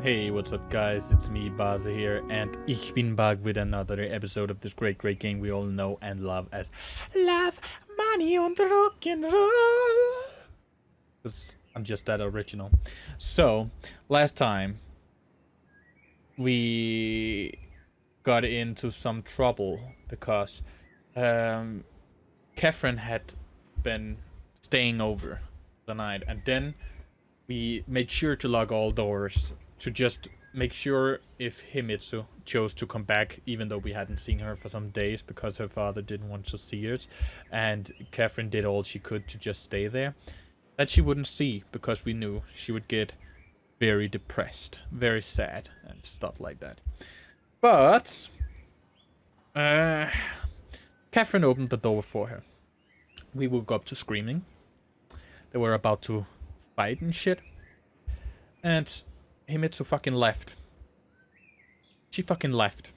Hey, what's up, guys? It's me, Baasse here, and ich bin back with another episode of this great game we all know and love as Love, Money and Rock and Roll. Because I'm just that original. So, last time we got into some trouble because Catherine had been staying over the night, and then we made sure to lock all doors to just make sure if Himitsu chose to come back, even though we hadn't seen her for some days because her father didn't want to see it, and Catherine did all she could to just stay there, that she wouldn't see because we knew she would get very depressed, very sad, and stuff like that. But Catherine opened the door for her. We woke up to screaming. They were about to fight and shit. And Himitsu fucking left. She fucking left.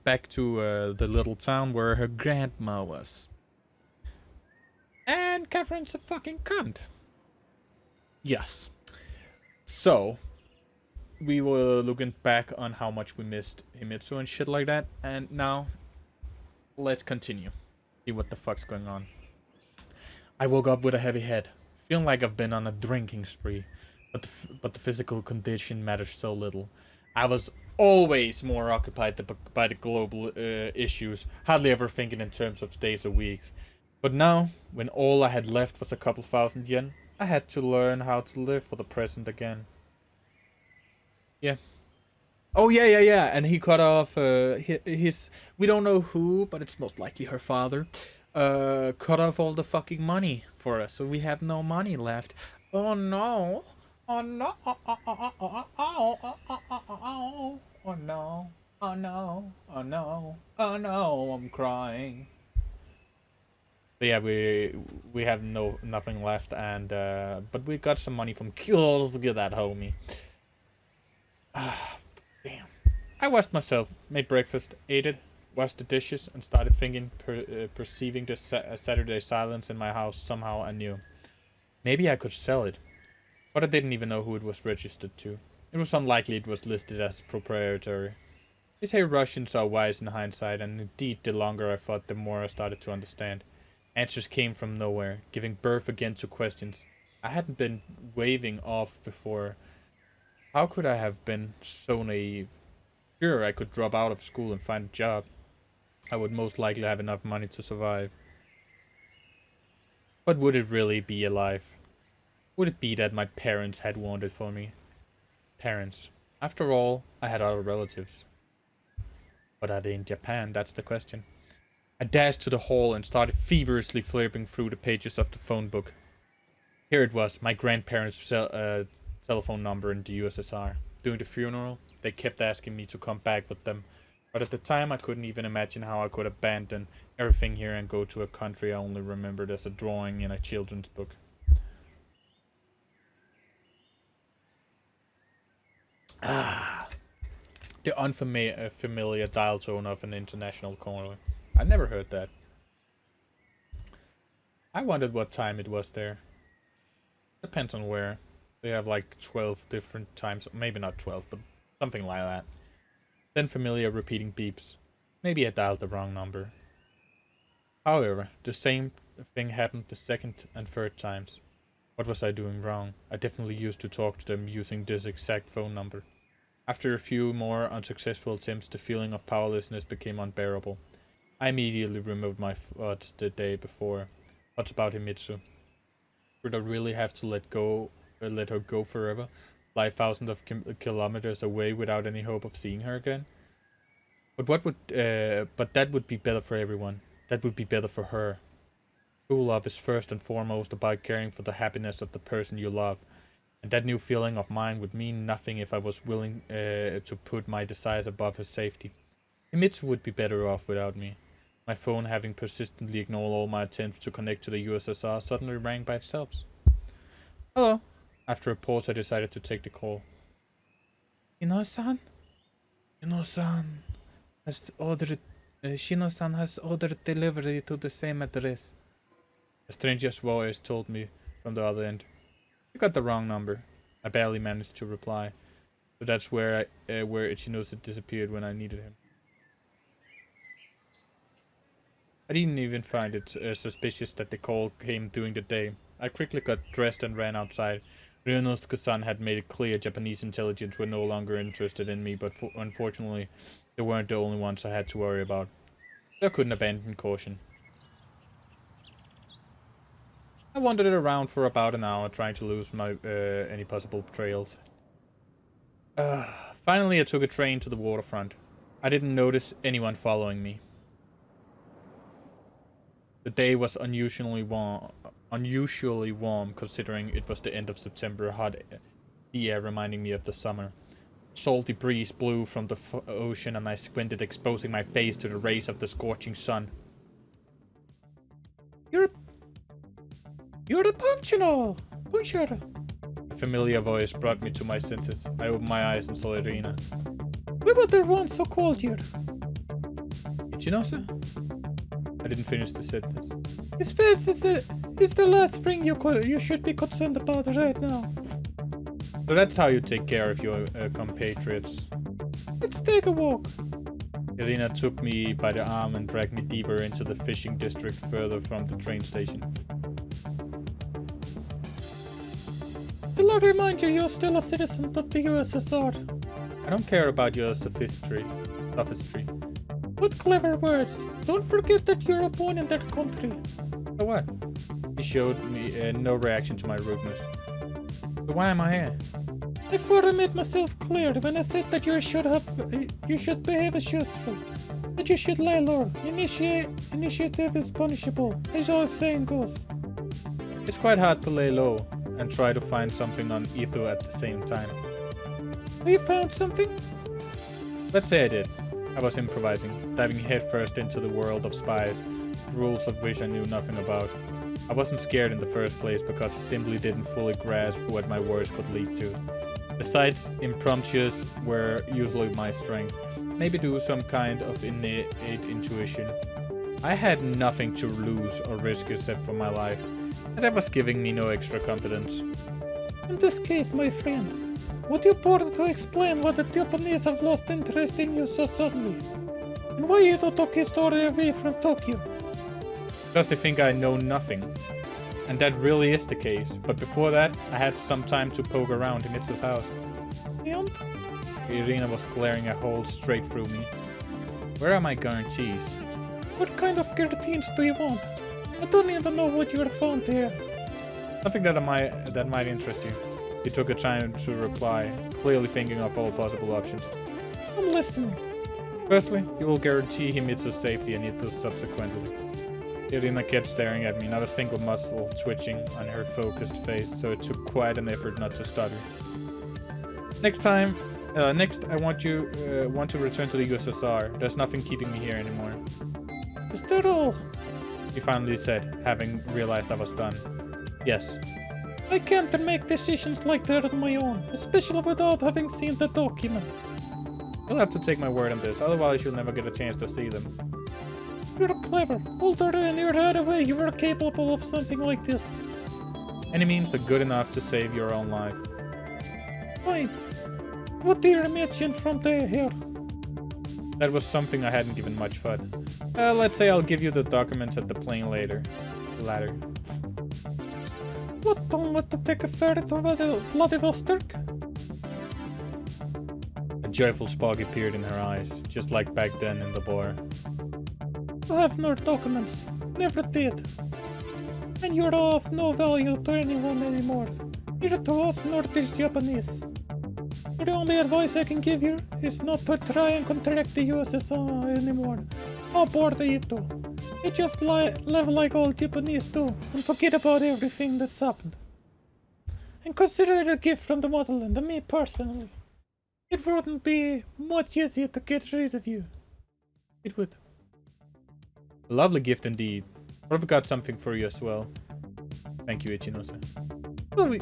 Back to the little town where her grandma was. And Catherine's a fucking cunt. Yes. So, we were looking back on how much we missed Himitsu and shit like that. And now, let's continue. See what the fuck's going on. I woke up with a heavy head. Feeling like I've been on a drinking spree. But the physical condition matters so little. I was always more occupied by the global issues, hardly ever thinking in terms of days a week. But now, when all I had left was a couple thousand yen, I had to learn how to live for the present again. Yeah. Oh, yeah. And he cut off his... We don't know who, but it's most likely her father. Cut off all the fucking money for us, so we have no money left. Oh, no. Oh no! Oh no! Oh no! Oh no! Oh no! I'm crying. But yeah, we have nothing left, and but we got some money from Kills. Get that homie. Damn. I washed myself, made breakfast, ate it, washed the dishes, and started thinking, perceiving the Saturday silence in my house somehow anew. Maybe I could sell it. But I didn't even know who it was registered to. It was unlikely it was listed as proprietary. They say Russians are wise in hindsight, and indeed the longer I thought, the more I started to understand. Answers came from nowhere, giving birth again to questions I hadn't been waving off before. How could I have been so naive? Sure, I could drop out of school and find a job. I would most likely have enough money to survive. But would it really be alive? Would it be that my parents had wanted for me? Parents. After all, I had other relatives. But are they in Japan? That's the question. I dashed to the hall and started feverishly flipping through the pages of the phone book. Here it was, my grandparents' telephone number in the USSR. During the funeral, they kept asking me to come back with them. But at the time, I couldn't even imagine how I could abandon everything here and go to a country I only remembered as a drawing in a children's book. The unfamiliar dial tone of an international caller. I never heard that. I wondered what time it was there. Depends on where. They have like 12 different times. Maybe not 12, but something like that. Then familiar repeating beeps. Maybe I dialed the wrong number. However, the same thing happened the second and third times. What was I doing wrong? I definitely used to talk to them using this exact phone number. After a few more unsuccessful attempts, the feeling of powerlessness became unbearable. I immediately removed my thoughts the day before. What about Himitsu? Would I really have to let her go forever? Fly thousands of kilometers away without any hope of seeing her again? But that would be better for everyone. That would be better for her. True love is first and foremost about caring for the happiness of the person you love. And that new feeling of mine would mean nothing if I was willing to put my desires above her safety. Himitsu would be better off without me. My phone, having persistently ignored all my attempts to connect to the USSR, suddenly rang by itself. Hello. After a pause, I decided to take the call. Shino-san? Shino-san has ordered... Shino-san has ordered delivery to the same address. A stranger's voice told me from the other end. You got the wrong number. I barely managed to reply. So that's where where Ichinose disappeared when I needed him. I didn't even find it suspicious that the call came during the day. I quickly got dressed and ran outside. Ryunosuke-san had made it clear Japanese intelligence were no longer interested in me, but unfortunately, they weren't the only ones I had to worry about. So I couldn't abandon caution. I wandered around for about an hour, trying to lose my any possible trails. Finally, I took a train to the waterfront. I didn't notice anyone following me. The day was unusually warm considering it was the end of September, hot the air reminding me of the summer. Salty breeze blew from the ocean and I squinted, exposing my face to the rays of the scorching sun. You're the puncher! A familiar voice brought me to my senses. I opened my eyes and saw Irina. We were the ones so cold here. Ichinose? I didn't finish the sentence. His face is the last thing you should be concerned about right now. So that's how you take care of your compatriots. Let's take a walk. Irina took me by the arm and dragged me deeper into the fishing district further from the train station. Will I remind you you're still a citizen of the USSR? I don't care about your sophistry. What clever words. Don't forget that you're born in that country. So what? He showed me no reaction to my rudeness. So why am I here? I thought I made myself clear when I said that you should behave as useful. That you should lay low. Initiative is punishable, as our saying goes. It's quite hard to lay low and try to find something on Ito at the same time. Have you found something? Let's say I did. I was improvising, diving headfirst into the world of spies, rules of which I knew nothing about. I wasn't scared in the first place because I simply didn't fully grasp what my words could lead to. Besides, impromptus were usually my strength, maybe due to some kind of innate intuition. I had nothing to lose or risk except for my life, and that was giving me no extra confidence. In this case, my friend, would you bother to explain why the Japanese have lost interest in you so suddenly? And why you took his story away from Tokyo? Because they think I know nothing. And that really is the case, but before that, I had some time to poke around in Itsu's house. And? Irina was glaring a hole straight through me. Where are my guarantees? What kind of guarantees do you want? I don't even know what you found there. Something that might interest you. He took a time to reply, clearly thinking of all possible options. I'm listening. Firstly, you will guarantee him Itsu's safety and Ito subsequently. Irina kept staring at me, not a single muscle twitching on her focused face, so it took quite an effort not to stutter. Next, I want to return to the USSR. There's nothing keeping me here anymore. Is that all? He finally said, having realized I was done. Yes. I can't make decisions like that on my own, especially without having seen the documents. You'll have to take my word on this, otherwise you'll never get a chance to see them. You're clever. Older than your head away, you were capable of something like this. Any means are good enough to save your own life. Fine. What do you imagine from there here? That was something I hadn't given much thought. Let's say I'll give you the documents at the plane later. Ladder. What, don't want to take a ferry to Vladivostok? A joyful spark appeared in her eyes, just like back then in the bar. You have no documents. Never did. And you're of no value to anyone anymore. Neither to us nor these Japanese. The only advice I can give you is not to try and contract the USSR anymore. Or board Ito. You just live like all Japanese do and forget about everything that's happened. And consider it a gift from the motherland and me personally. It wouldn't be much easier to get rid of you. It would. A lovely gift indeed. I've got something for you as well. Thank you, Ichinose.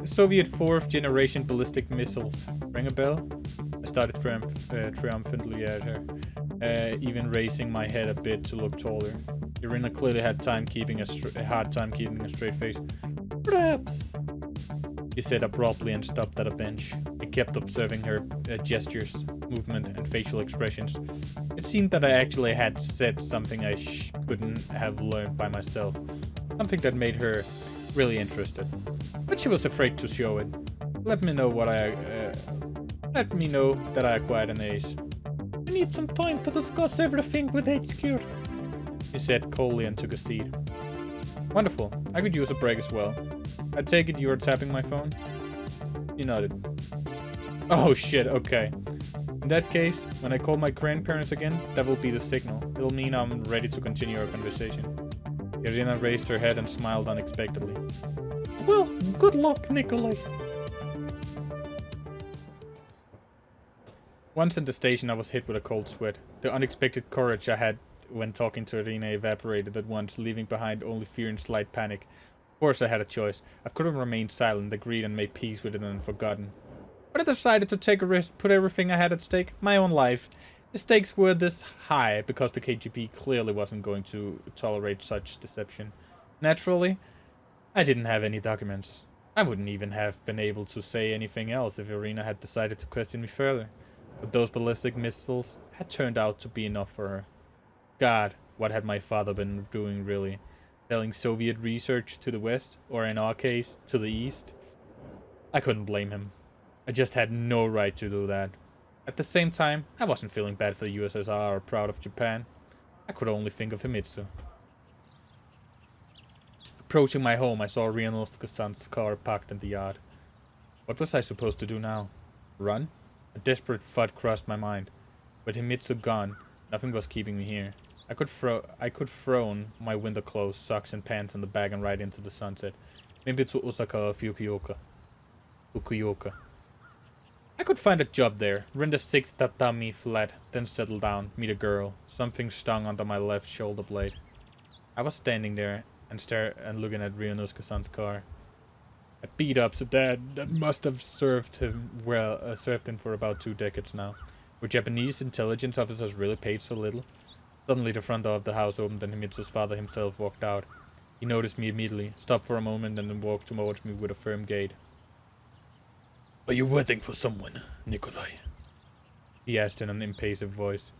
Soviet 4th generation ballistic missiles. Ring a bell? I started triumphantly at her, even raising my head a bit to look taller. Irina clearly had a hard time keeping a straight face. Perhaps, he said abruptly and stopped at a bench. I kept observing her gestures, movement, and facial expressions. It seemed that I actually had said something I couldn't have learned by myself. Something that made her really interested. But she was afraid to show it. Let me know that I acquired an ace. I need some time to discuss everything with HQ, she said coldly and took a seat. Wonderful. I could use a break as well. I take it you are tapping my phone? He nodded. Oh shit, okay. In that case, when I call my grandparents again, that will be the signal. It'll mean I'm ready to continue our conversation. Irina raised her head and smiled unexpectedly. Well, good luck, Nikolai. Once in the station, I was hit with a cold sweat. The unexpected courage I had when talking to Irina evaporated at once, leaving behind only fear and slight panic. Of course I had a choice. I could have remained silent, agreed, and made peace with it and forgotten. But I decided to take a risk, put everything I had at stake, my own life. The stakes were this high because the KGB clearly wasn't going to tolerate such deception. Naturally, I didn't have any documents. I wouldn't even have been able to say anything else if Irina had decided to question me further. But those ballistic missiles had turned out to be enough for her. God, what had my father been doing really? Selling Soviet research to the West, or in our case, to the East? I couldn't blame him. I just had no right to do that. At the same time, I wasn't feeling bad for the USSR or proud of Japan. I could only think of Himitsu. Approaching my home, I saw Ryunosuke-san's car parked in the yard. What was I supposed to do now? Run? A desperate thought crossed my mind. With Himitsu gone, nothing was keeping me here. I could throw my winter clothes, socks and pants in the bag and ride into the sunset. Maybe to Osaka or Fukuoka. I could find a job there, rent a 6 tatami flat, then settle down, meet a girl. Something stung under my left shoulder blade. I was standing there and looking at Ryunosuke-san's car. A beat-up sedan that must have served him for about 2 decades now. Were Japanese intelligence officers really paid so little? Suddenly the front door of the house opened and Himitsu's father himself walked out. He noticed me immediately, stopped for a moment and then walked towards me with a firm gait. Are you waiting for someone, Nikolai? He asked in an impatient voice.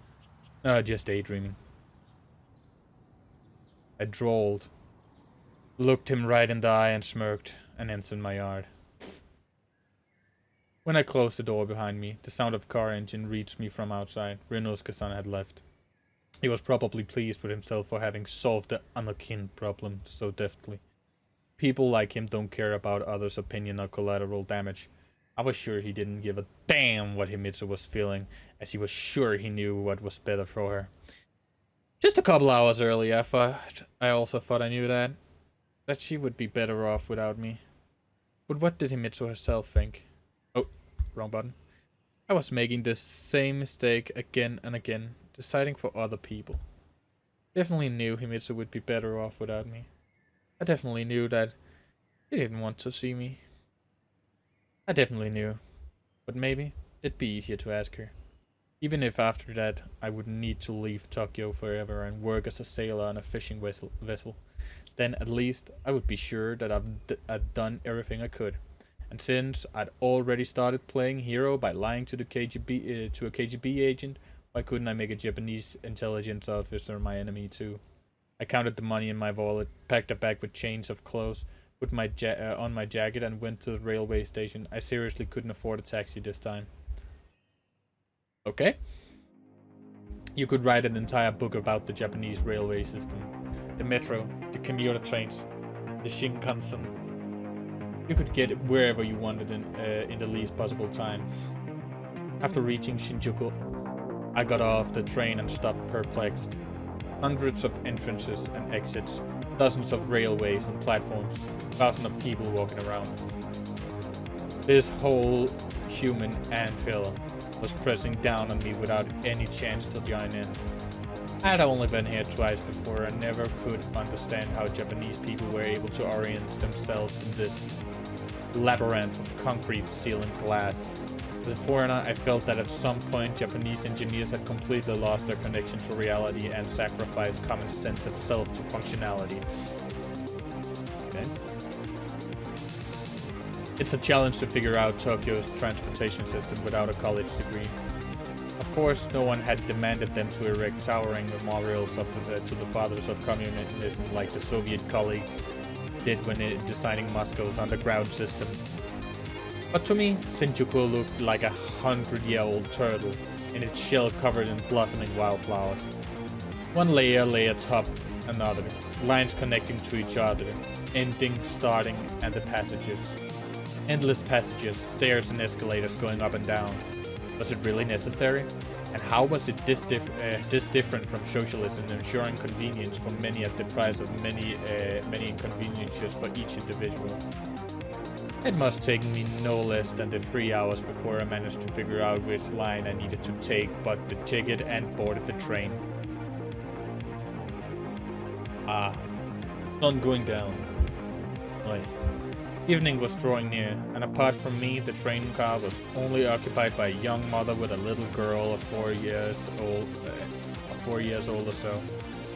Just daydreaming. I drawled, looked him right in the eye and smirked, and entered my yard. When I closed the door behind me, the sound of a car engine reached me from outside. Ryunosuke-san had left. He was probably pleased with himself for having solved the Anakin problem so deftly. People like him don't care about others' opinion or collateral damage. I was sure he didn't give a damn what Himitsu was feeling, as he was sure he knew what was better for her. Just a couple hours earlier, I also thought I knew that she would be better off without me. But what did Himitsu herself think? Oh, wrong button. I was making the same mistake again and again, deciding for other people. Definitely knew Himitsu would be better off without me. I definitely knew that he didn't want to see me. I definitely knew, but maybe it'd be easier to ask her. Even if after that I would need to leave Tokyo forever and work as a sailor on a fishing vessel, then at least I would be sure that I'd done everything I could. And since I'd already started playing hero by lying to the KGB to a KGB agent, why couldn't I make a Japanese intelligence officer my enemy too? I counted the money in my wallet, packed a bag with chains of clothes, put my on my jacket and went to the railway station. I seriously couldn't afford a taxi this time. Okay. You could write an entire book about the Japanese railway system. The metro, the commuter trains, the Shinkansen. You could get wherever you wanted in the least possible time. After reaching Shinjuku, I got off the train and stopped perplexed. Hundreds of entrances and exits, dozens of railways and platforms, thousands of people walking around. This whole human anthill was pressing down on me without any chance to join in. I had only been here twice before and never could understand how Japanese people were able to orient themselves in this labyrinth of concrete, steel and glass. As a foreigner, I felt that at some point Japanese engineers had completely lost their connection to reality and sacrificed common sense itself to functionality. Okay. It's a challenge to figure out Tokyo's transportation system without a college degree. Of course, no one had demanded them to erect towering memorials to the fathers of communism like the Soviet colleagues did when designing Moscow's underground system. But to me, Shinjuku looked like a 100-year-old turtle, in its shell covered in blossoming wildflowers. One layer lay atop another, lines connecting to each other, ending, starting, and the passages. Endless passages, stairs and escalators going up and down. Was it really necessary? And how was it this different from socialism, ensuring convenience for many at the price of many inconveniences for each individual? It must take me no less than the 3 hours before I managed to figure out which line I needed to take, but the ticket and boarded the train. Sun going down. Nice. Evening was drawing near, and apart from me, the train car was only occupied by a young mother with a little girl of 4 years old or so.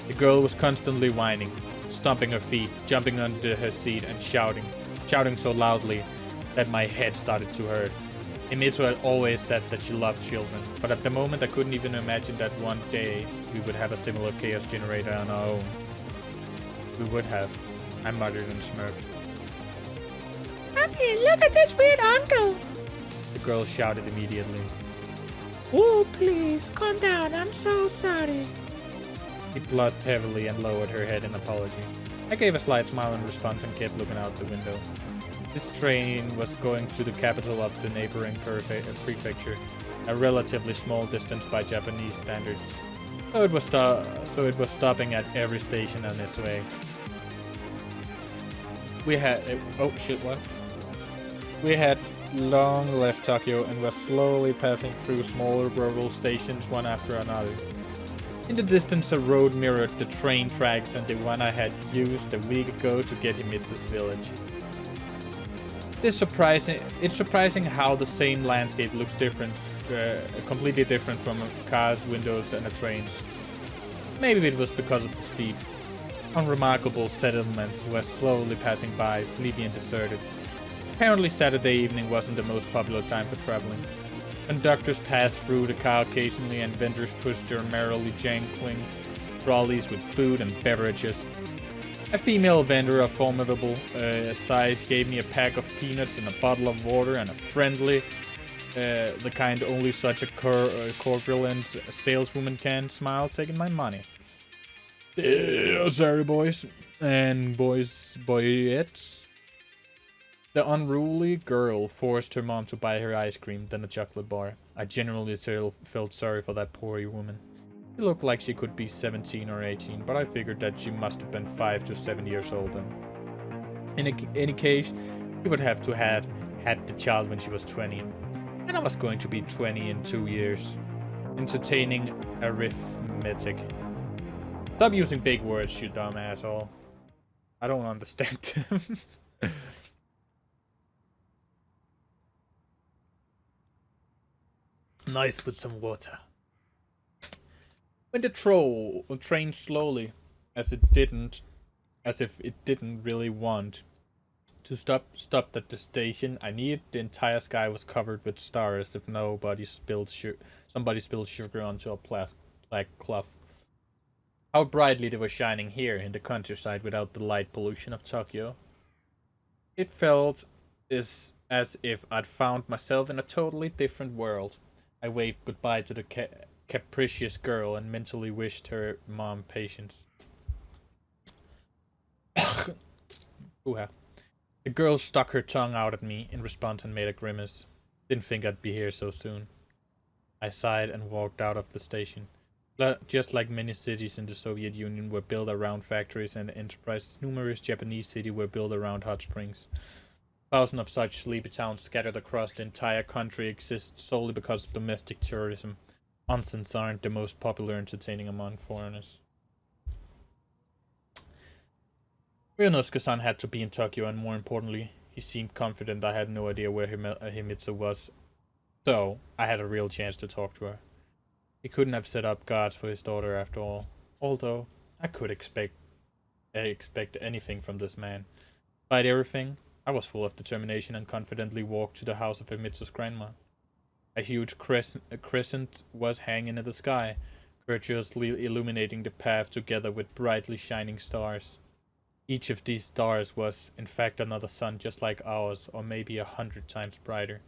The girl was constantly whining, stomping her feet, jumping under her seat, and shouting so loudly that my head started to hurt. Himito had always said that she loved children, but at the moment I couldn't even imagine that one day we would have a similar chaos generator on our own. We would have. I muttered and smirked. Mommy, look at this weird uncle! The girl shouted immediately. Oh, please, calm down. I'm so sorry. She blushed heavily and lowered her head in apology. I gave a slight smile in response and kept looking out the window. This train was going to the capital of the neighboring prefecture, a relatively small distance by Japanese standards. So it was stopping at every station on its way. We had long left Tokyo and were slowly passing through smaller rural stations one after another. In the distance, a road mirrored the train tracks and the one I had used a week ago to get Himitsu's village. It's surprising how the same landscape looks different, completely different from cars, windows, and a train's. Maybe it was because of the speed. Unremarkable settlements were slowly passing by, sleepy and deserted. Apparently Saturday evening wasn't the most popular time for traveling. Conductors passed through the car occasionally and vendors pushed their merrily jangling trolleys with food and beverages. A female vendor of formidable size gave me a pack of peanuts and a bottle of water and a friendly, the kind only such a corpulent saleswoman can, smile, taking my money. Sorry, boys and boyettes. The unruly girl forced her mom to buy her ice cream, then a chocolate bar. I genuinely felt sorry for that poor woman. She looked like she could be 17 or 18, but I figured that she must have been 5 to 7 years old then. In any case, she would have to have had the child when she was 20. And I was going to be 20 in 2 years. Entertaining arithmetic. Stop using big words, you dumb asshole. I don't understand them. Nice with some water. When the train slowly, as if it didn't really want to stopped at the station, I knew the entire sky was covered with stars if somebody spilled sugar onto a black cloth. How brightly they were shining here in the countryside without the light pollution of Tokyo. It felt as if I'd found myself in a totally different world. I waved goodbye to the capricious girl and mentally wished her mom patience. Ooh-ha. The girl stuck her tongue out at me in response and made a grimace. Didn't think I'd be here so soon. I sighed and walked out of the station. Just like many cities in the Soviet Union were built around factories and enterprises, numerous Japanese cities were built around hot springs. Thousands of such sleepy towns scattered across the entire country exist solely because of domestic tourism. Onsens aren't the most popular entertaining among foreigners. Ryonosuke-san had to be in Tokyo, and more importantly, he seemed confident I had no idea where Himitsu was. So, I had a real chance to talk to her. He couldn't have set up guards for his daughter after all. Although, I could expect anything from this man. Despite everything, I was full of determination and confidently walked to the house of Himitsu's grandma. A huge crescent was hanging in the sky, courteously illuminating the path together with brightly shining stars. Each of these stars was, in fact, another sun just like ours, or maybe 100 times brighter.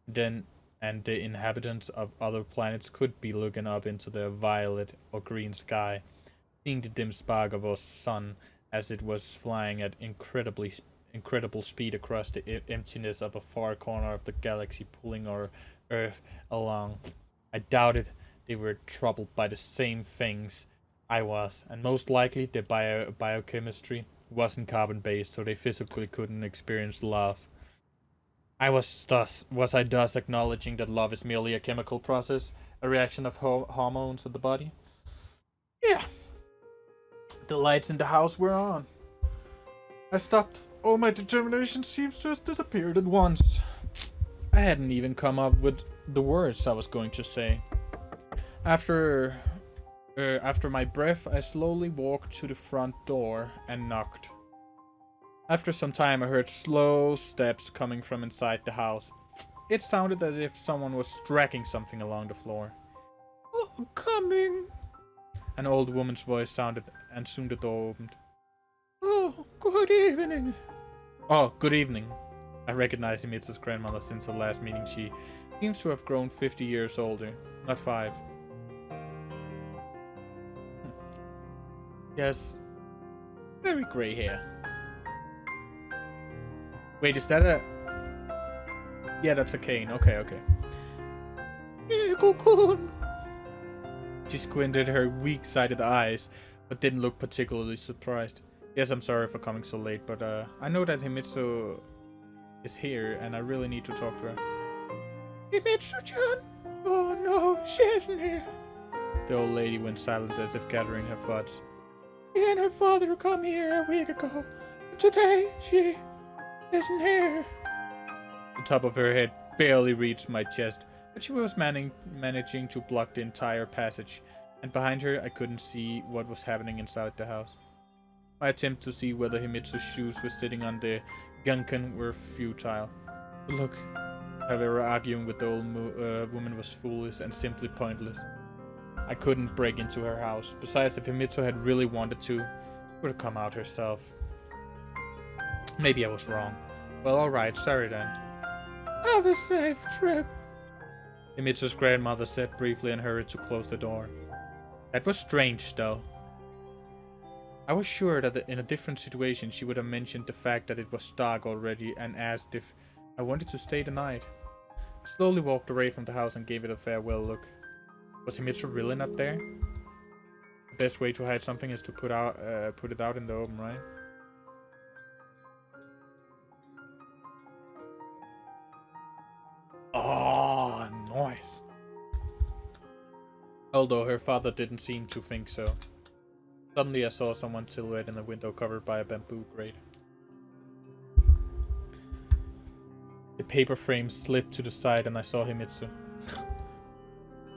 Then, and the inhabitants of other planets could be looking up into the violet or green sky, seeing the dim spark of our sun as it was flying at incredible speed across the emptiness of a far corner of the galaxy, pulling our Earth along. I doubted they were troubled by the same things I was, and most likely their biochemistry wasn't carbon-based, so they physically couldn't experience love. Was I thus acknowledging that love is merely a chemical process, a reaction of hormones of the body? Yeah. The lights in the house were on. I stopped. All my determination seems to have disappeared at once. I hadn't even come up with the words I was going to say. After my breath, I slowly walked to the front door and knocked. After some time, I heard slow steps coming from inside the house. It sounded as if someone was dragging something along the floor. Oh, coming! An old woman's voice sounded, and soon the door opened. Oh, good evening. Oh, good evening. I recognized Himitsu's grandmother since the last meeting. She seems to have grown 50 years older, not 5. Yes, very gray hair. Wait, is that a... Yeah, that's a cane. Okay. She squinted her weak-sided eyes, but didn't look particularly surprised. Yes, I'm sorry for coming so late, but I know that Himitsu is here, and I really need to talk to her. Himitsu-chan? Oh no, she isn't here. The old lady went silent as if gathering her thoughts. She and her father come here a week ago. Today, she isn't here. The top of her head barely reached my chest, but she was managing to block the entire passage, and behind her I couldn't see what was happening inside the house. My attempt to see whether Himitsu's shoes were sitting on the gunkan were futile. But look, however, arguing with the old woman was foolish and simply pointless. I couldn't break into her house. Besides, if Himitsu had really wanted to, she would have come out herself. Maybe I was wrong. Well, alright, sorry then. Have a safe trip, Himitsu's grandmother said briefly and hurried to close the door. That was strange, though. I was sure that in a different situation she would have mentioned the fact that it was dark already and asked if I wanted to stay the night. I slowly walked away from the house and gave it a farewell look. Was Himitsu really not there? The best way to hide something is to put it out in the open, right? Oh, noise. Although her father didn't seem to think so. Suddenly I saw someone's silhouette in the window covered by a bamboo grate. The paper frame slipped to the side and I saw Himitsu.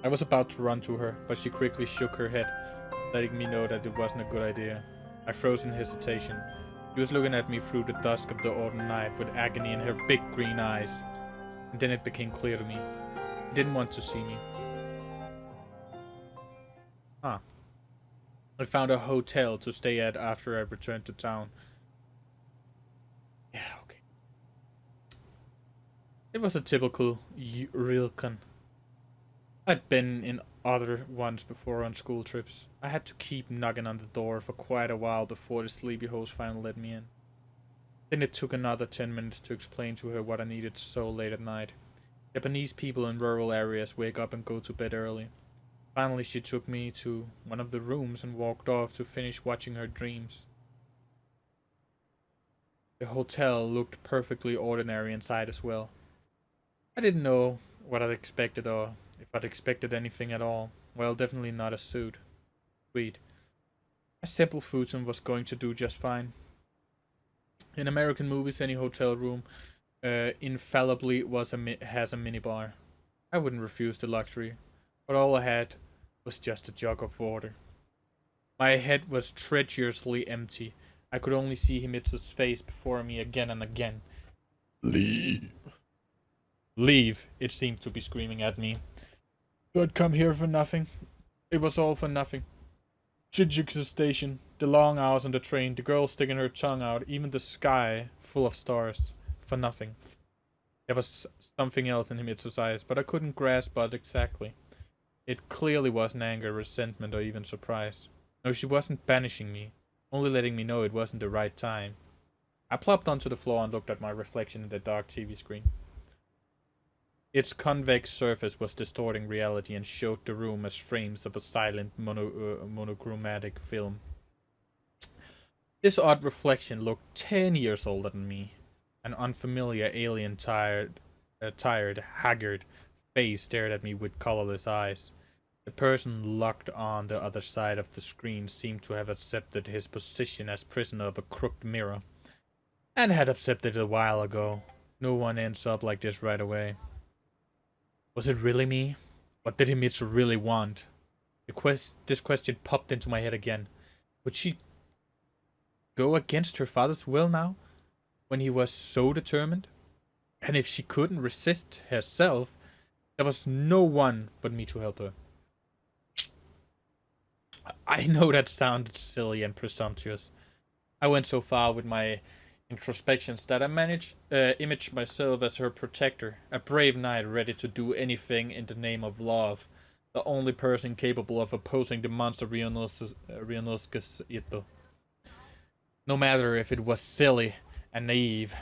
I was about to run to her, but she quickly shook her head, letting me know that it wasn't a good idea. I froze in hesitation. She was looking at me through the dusk of the autumn night with agony in her big green eyes. And then it became clear to me. She didn't want to see me. Huh. I found a hotel to stay at after I returned to town. Yeah, okay. It was a typical ryokan. I'd been in other ones before on school trips. I had to keep knocking on the door for quite a while before the sleepy host finally let me in. Then it took another 10 minutes to explain to her what I needed so late at night. Japanese people in rural areas wake up and go to bed early. Finally, she took me to one of the rooms and walked off to finish watching her dreams. The hotel looked perfectly ordinary inside as well. I didn't know what I'd expected or if I'd expected anything at all. Well, definitely not a suit. Sweet. A simple futon was going to do just fine. In American movies, any hotel room infallibly has a minibar. I wouldn't refuse the luxury, but all I had was just a jug of water. My head was treacherously empty. I could only see Himitsu's face before me again and again. Leave. Leave, it seemed to be screaming at me. You had come here for nothing. It was all for nothing. Shinjuku Station, the long hours on the train, the girl sticking her tongue out, even the sky full of stars. For nothing. There was something else in Himitsu's eyes, but I couldn't grasp what exactly. It clearly wasn't anger, resentment, or even surprise. No, she wasn't banishing me, only letting me know it wasn't the right time. I plopped onto the floor and looked at my reflection in the dark TV screen. Its convex surface was distorting reality and showed the room as frames of a silent monochromatic film. This odd reflection looked 10 years older than me. An unfamiliar alien tired, haggard face stared at me with colorless eyes. The person locked on the other side of the screen seemed to have accepted his position as prisoner of a crooked mirror. And had accepted it a while ago. No one ends up like this right away. Was it really me? What did Himitsu really want? This question popped into my head again. Would she go against her father's will now? When he was so determined? And if she couldn't resist herself, there was no one but me to help her. I know that sounded silly and presumptuous. I went so far with my introspections that I imaged myself as her protector, a brave knight ready to do anything in the name of love, the only person capable of opposing the monster Ryunosuke's Ito. No matter if it was silly and naive,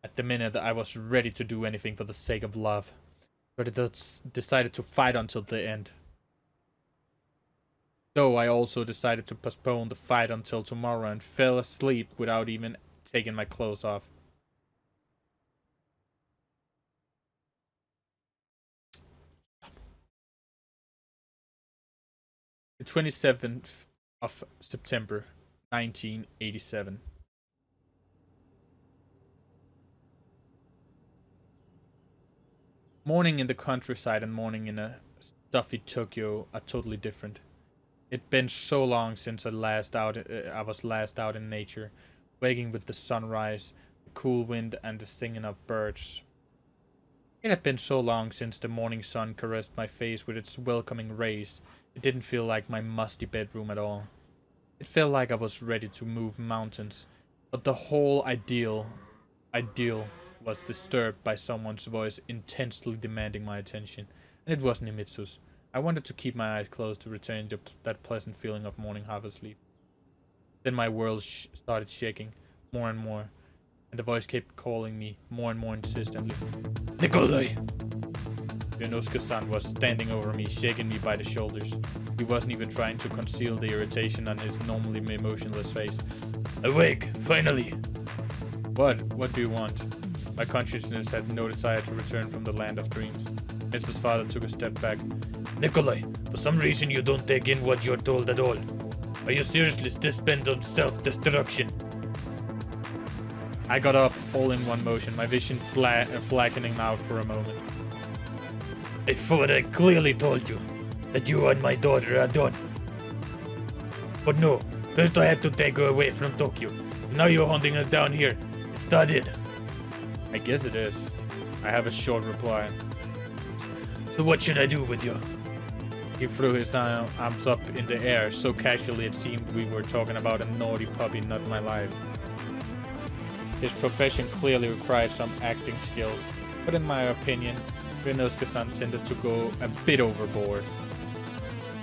at the minute I was ready to do anything for the sake of love, but it decided to fight until the end. Though I also decided to postpone the fight until tomorrow and fell asleep without even taking my clothes off. The 27th of September, 1987. Morning in the countryside and morning in a stuffy Tokyo are totally different. It'd been so long since I was last out in nature, waking with the sunrise, the cool wind, and the singing of birds. It had been so long since the morning sun caressed my face with its welcoming rays, it didn't feel like my musty bedroom at all. It felt like I was ready to move mountains, but the whole ideal was disturbed by someone's voice intensely demanding my attention, and it wasn't Himitsu's. I wanted to keep my eyes closed to retain that pleasant feeling of morning harvest sleep. Then my world started shaking, more and more, and the voice kept calling me more and more insistently. Nikolai! Ryunosuke-san was standing over me, shaking me by the shoulders. He wasn't even trying to conceal the irritation on his normally emotionless face. Awake, finally! What do you want? My consciousness had no desire to return from the land of dreams. Mrs. Father took a step back. Nikolai, for some reason you don't take in what you're told at all. Are you seriously still bent on self-destruction? I got up, all in one motion, my vision blackening out for a moment. I thought I clearly told you that you and my daughter are done. But no, first I had to take her away from Tokyo. Now you're hunting her down here. Is that it? I guess it is. I have a short reply. So what should I do with you? He threw his arms up in the air, so casually it seemed we were talking about a naughty puppy, not my life. His profession clearly requires some acting skills, but in my opinion, Ryunosuke-san tended to go a bit overboard.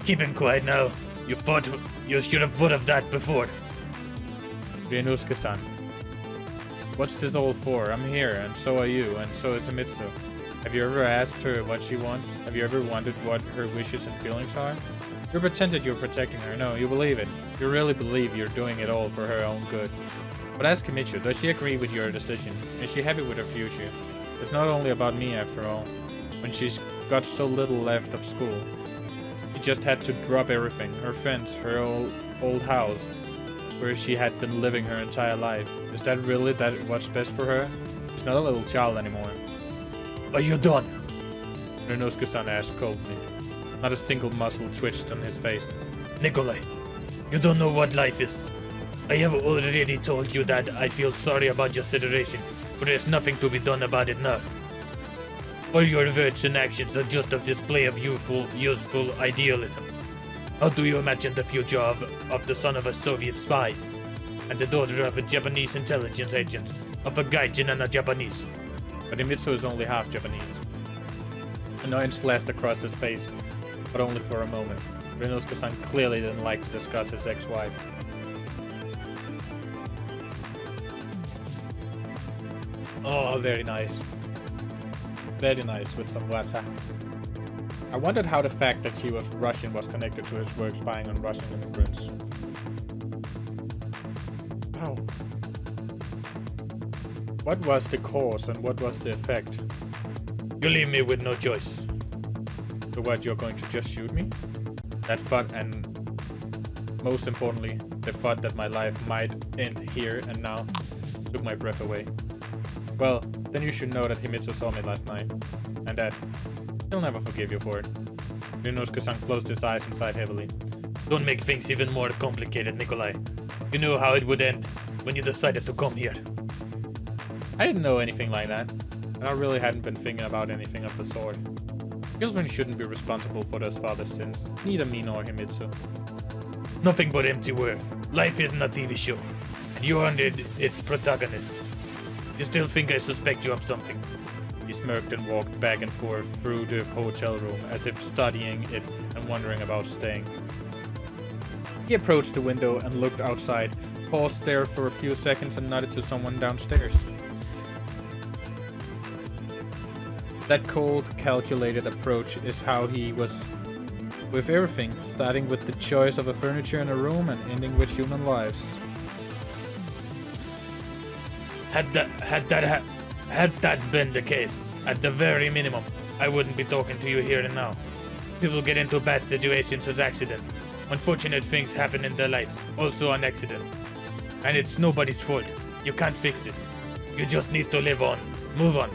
Keep him quiet now. You should have thought of that before. Ryunosuke-san. What's this all for? I'm here, and so are you, and so is Himitsu. Have you ever asked her what she wants? Have you ever wondered what her wishes and feelings are? You pretended you're protecting her. No, you believe it. You really believe you're doing it all for her own good. But ask Himitsu, does she agree with your decision? Is she happy with her future? It's not only about me, after all. When she's got so little left of school, she just had to drop everything. Her friends, her old house, where she had been living her entire life. Is that really what's best for her? She's not a little child anymore. Are you done? Ryunosuke-san asked coldly. Not a single muscle twitched on his face. Nikolai, you don't know what life is. I have already told you that I feel sorry about your situation. but there's nothing to be done about it now. All your words and actions are just a display of useful idealism. How do you imagine the future of the son of a Soviet spies and the daughter of a Japanese intelligence agent, of a gaijin and a Japanese? But Himitsu is only half Japanese. Annoyance flashed across his face, but only for a moment. Ryunosuke-san clearly didn't like to discuss his ex-wife. Oh, very nice. Very nice, with some wasa. I wondered how the fact that she was Russian was connected to his work spying on Russian immigrants. Wow. What was the cause and what was the effect? You leave me with no choice. So what, you're going to just shoot me? That thought, and most importantly, the thought that my life might end here and now, took my breath away. Well, then you should know that Himitsu saw me last night, and that he'll never forgive you for it. Ryunosuke-san closed his eyes and sighed heavily. Don't make things even more complicated, Nikolai. You knew how it would end when you decided to come here. I didn't know anything like that, and I really hadn't been thinking about anything of the sort. Children shouldn't be responsible for their father's sins, neither me nor Himitsu. Nothing but empty words. Life isn't a TV show, and you aren't its protagonist. You still think I suspect you of something? He smirked and walked back and forth through the hotel room, as if studying it and wondering about staying. He approached the window and looked outside, paused there for a few seconds and nodded to someone downstairs. That cold, calculated approach is how he was with everything, starting with the choice of a furniture in a room and ending with human lives. Had that been the case, at the very minimum, I wouldn't be talking to you here and now. People get into bad situations as accident. Unfortunate things happen in their lives, also an accident. And it's nobody's fault. You can't fix it. You just need to live on, move on.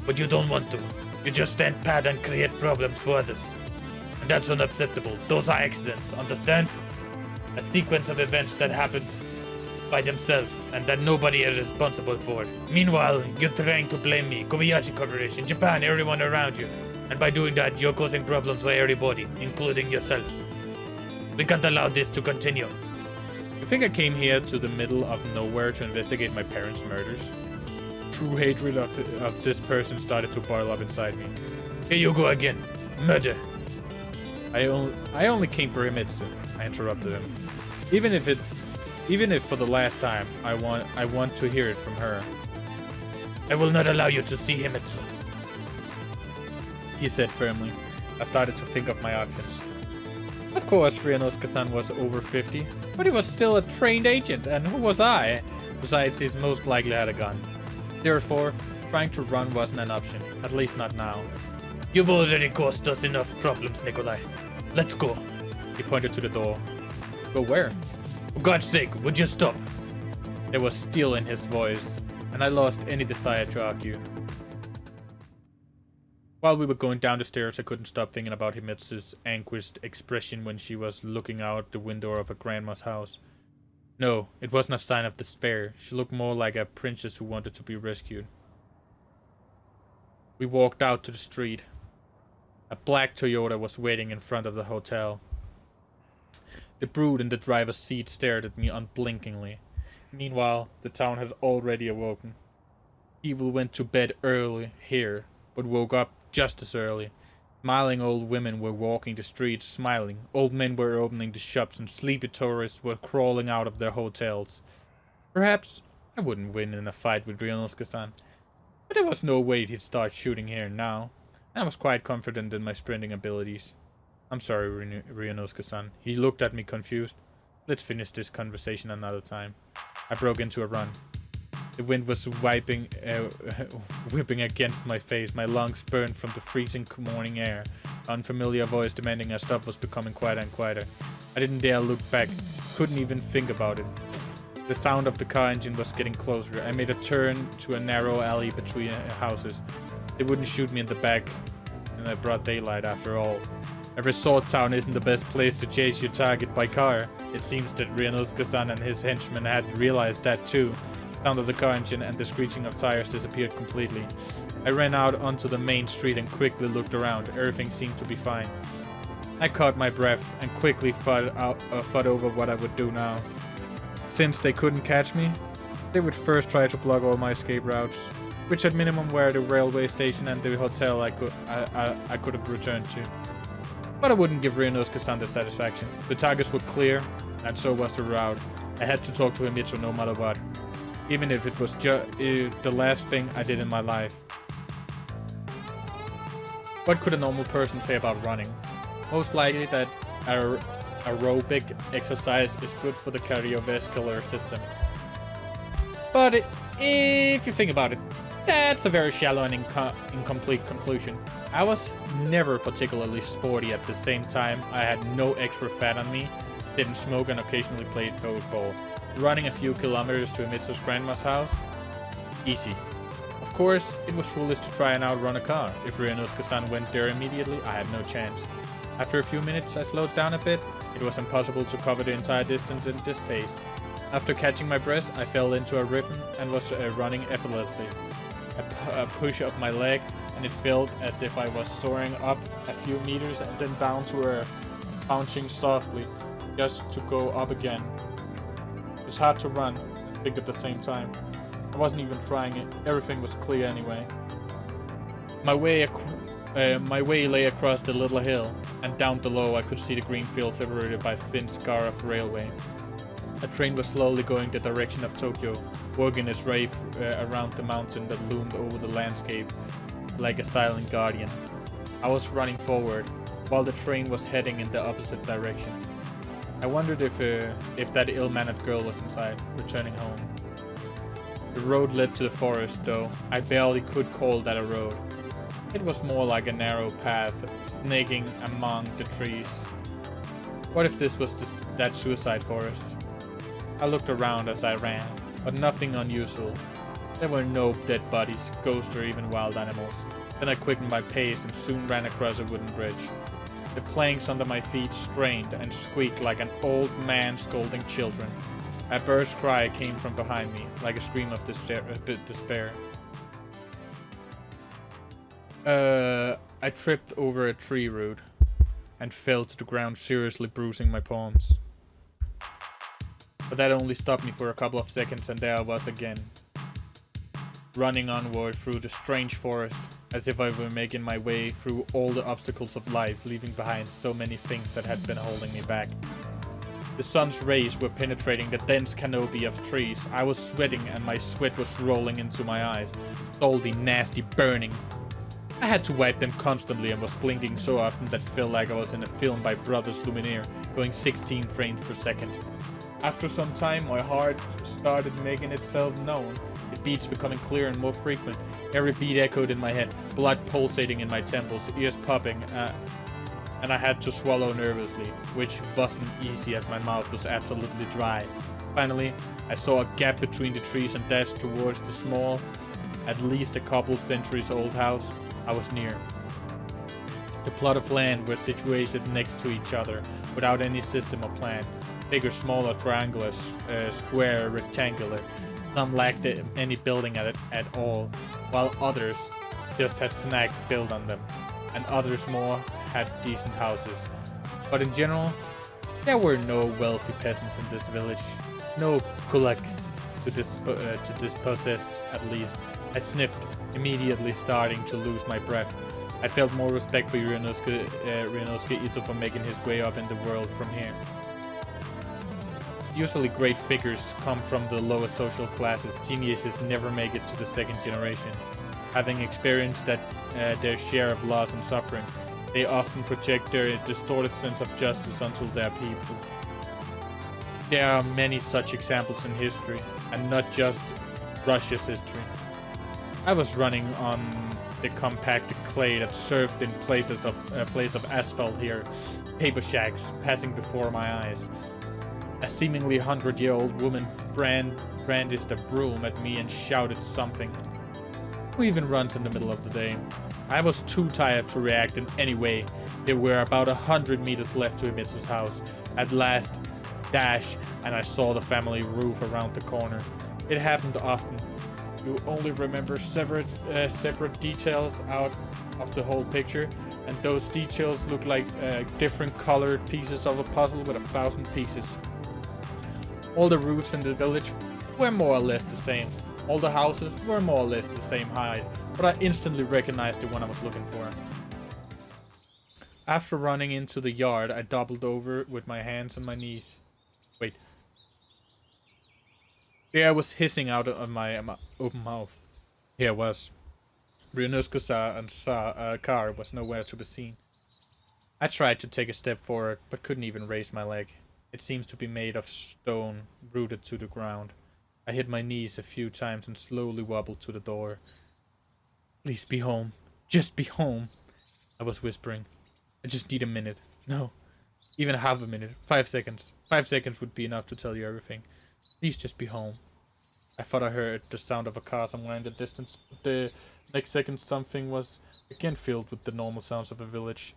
But you don't want to. You just stand pat and create problems for others. And that's unacceptable. Those are accidents, understand? A sequence of events that happened by themselves and that nobody is responsible for. Meanwhile, you're trying to blame me, Kobayashi Corporation, Japan, everyone around you. And by doing that, you're causing problems for everybody, including yourself. We can't allow this to continue. You think I came here to the middle of nowhere to investigate my parents' murders? True hatred of this person started to boil up inside me. Here you go again. Murder. I only came for Himitsu, I interrupted him. Even if for the last time, I want to hear it from her. I will not allow you to see Himitsu, he said firmly. I started to think of my options. Of course, Ryunosuke-san was over 50, but he was still a trained agent, and who was I? Besides, he's most likely had a gun. Therefore, trying to run wasn't an option, at least not now. You've already caused us enough problems, Nikolai. Let's go. He pointed to the door. Go where? For God's sake, would you stop? There was steel in his voice, and I lost any desire to argue. While we were going down the stairs, I couldn't stop thinking about Himitsu's anguished expression when she was looking out the window of her grandma's house. No, it wasn't a sign of despair. She looked more like a princess who wanted to be rescued. We walked out to the street. A black Toyota was waiting in front of the hotel. The brute in the driver's seat stared at me unblinkingly. Meanwhile, the town had already awoken. People went to bed early here, but woke up just as early. Smiling old women were walking the streets, smiling. Old men were opening the shops, and sleepy tourists were crawling out of their hotels. Perhaps I wouldn't win in a fight with Ryunosuke-san, but there was no way he'd start shooting here now. I was quite confident in my sprinting abilities. I'm sorry, Ryunosuke-san. He looked at me confused. Let's finish this conversation another time. I broke into a run. The wind was whipping against my face. My lungs burned from the freezing morning air. An unfamiliar voice demanding a stop was becoming quieter and quieter. I didn't dare look back. Couldn't even think about it. The sound of the car engine was getting closer. I made a turn to a narrow alley between houses. They wouldn't shoot me in the back in the broad daylight after all. A resort town isn't the best place to chase your target by car. It seems that Ryunosuke-san and his henchmen had realized that too. sound of the car engine and the screeching of tires disappeared completely. I ran out onto the main street and quickly looked around. Everything seemed to be fine. I caught my breath and quickly thought over what I would do now. Since they couldn't catch me, they would first try to block all my escape routes, which at minimum were the railway station and the hotel I could have returned to. But I wouldn't give Ryunosuke-san the satisfaction. The targets were clear, and so was the route. I had to talk to Himitsu no matter what, even if it was the last thing I did in my life. What could a normal person say about running? Most likely that aerobic exercise is good for the cardiovascular system. But if you think about it, that's a very shallow and incomplete conclusion. I was never particularly sporty. At the same time, I had no extra fat on me, didn't smoke, and occasionally played football. Running a few kilometers to Himitsu's grandma's house? Easy. Of course, it was foolish to try and outrun a car. If Ryunosuke-san went there immediately, I had no chance. After a few minutes, I slowed down a bit. It was impossible to cover the entire distance in this pace. After catching my breath, I fell into a rhythm and was running effortlessly. A push of my leg, and it felt as if I was soaring up a few meters and then down to earth, bouncing softly, just to go up again. It was hard to run and think at the same time. I wasn't even trying it. Everything was clear anyway. My way lay across the little hill, and down below I could see the green field separated by a thin scar of railway. A train was slowly going the direction of Tokyo, working its way around the mountain that loomed over the landscape like a silent guardian. I was running forward, while the train was heading in the opposite direction. I wondered if that ill-mannered girl was inside, returning home. The road led to the forest, though I barely could call that a road. It was more like a narrow path, snaking among the trees. What if this was that suicide forest? I looked around as I ran, but nothing unusual. There were no dead bodies, ghosts, or even wild animals. Then I quickened my pace and soon ran across a wooden bridge. The planks under my feet strained and squeaked like an old man scolding children. A bird's cry came from behind me, like a scream of despair. I tripped over a tree root and fell to the ground, seriously bruising my palms. But that only stopped me for a couple of seconds, and there I was again, running onward through the strange forest, as if I were making my way through all the obstacles of life, leaving behind so many things that had been holding me back. The sun's rays were penetrating the dense canopy of trees. I was sweating and my sweat was rolling into my eyes, salty, nasty, burning. I had to wipe them constantly and was blinking so often that it felt like I was in a film by Brothers Lumiere, going 16 frames per second. After some time, my heart started making itself known, the beats becoming clearer and more frequent. Every beat echoed in my head, blood pulsating in my temples, ears popping, and I had to swallow nervously, which wasn't easy as my mouth was absolutely dry. Finally, I saw a gap between the trees and dashed towards the small, at least a couple centuries old house. I was near. The plot of land were situated next to each other, without any system or plan. Bigger, smaller, triangular, square, rectangular. Some lacked any building at all, while others just had snacks built on them, and others more had decent houses. But in general, there were no wealthy peasants in this village, no kulaks to dispossess at least. I sniffed, immediately starting to lose my breath. I felt more respect for Ryunosuke Ito for making his way up in the world from here. Usually great figures come from the lower social classes. Geniuses never make it to the second generation. Having experienced their share of loss and suffering, they often project their distorted sense of justice onto their people. There are many such examples in history, and not just Russia's history. I was running on the compacted clay that served in place of asphalt here, paper shacks passing before my eyes. A seemingly 100-year-old woman brandished a broom at me and shouted something. Who even runs in the middle of the day? I was too tired to react in any way. There were about 100 meters left to Himitsu's house. At last, dash, and I saw the family roof around the corner. It happened often. You only remember separate details out of the whole picture, and those details look like different colored pieces of a puzzle with 1,000 pieces. All the roofs in the village were more or less the same. All the houses were more or less the same height, but I instantly recognized the one I was looking for. After running into the yard, I doubled over with my hands on my knees. Wait. The air was hissing out of my open mouth. Here was. Ryunosuke's car was nowhere to be seen. I tried to take a step forward, but couldn't even raise my leg. It seems to be made of stone, rooted to the ground. I hit my knees a few times and slowly wobbled to the door. Please be home. Just be home. I was whispering. I just need a minute. No. Even half a minute. 5 seconds. 5 seconds would be enough to tell you everything. Please just be home. I thought I heard the sound of a car somewhere in the distance, but the next second something was again filled with the normal sounds of a village.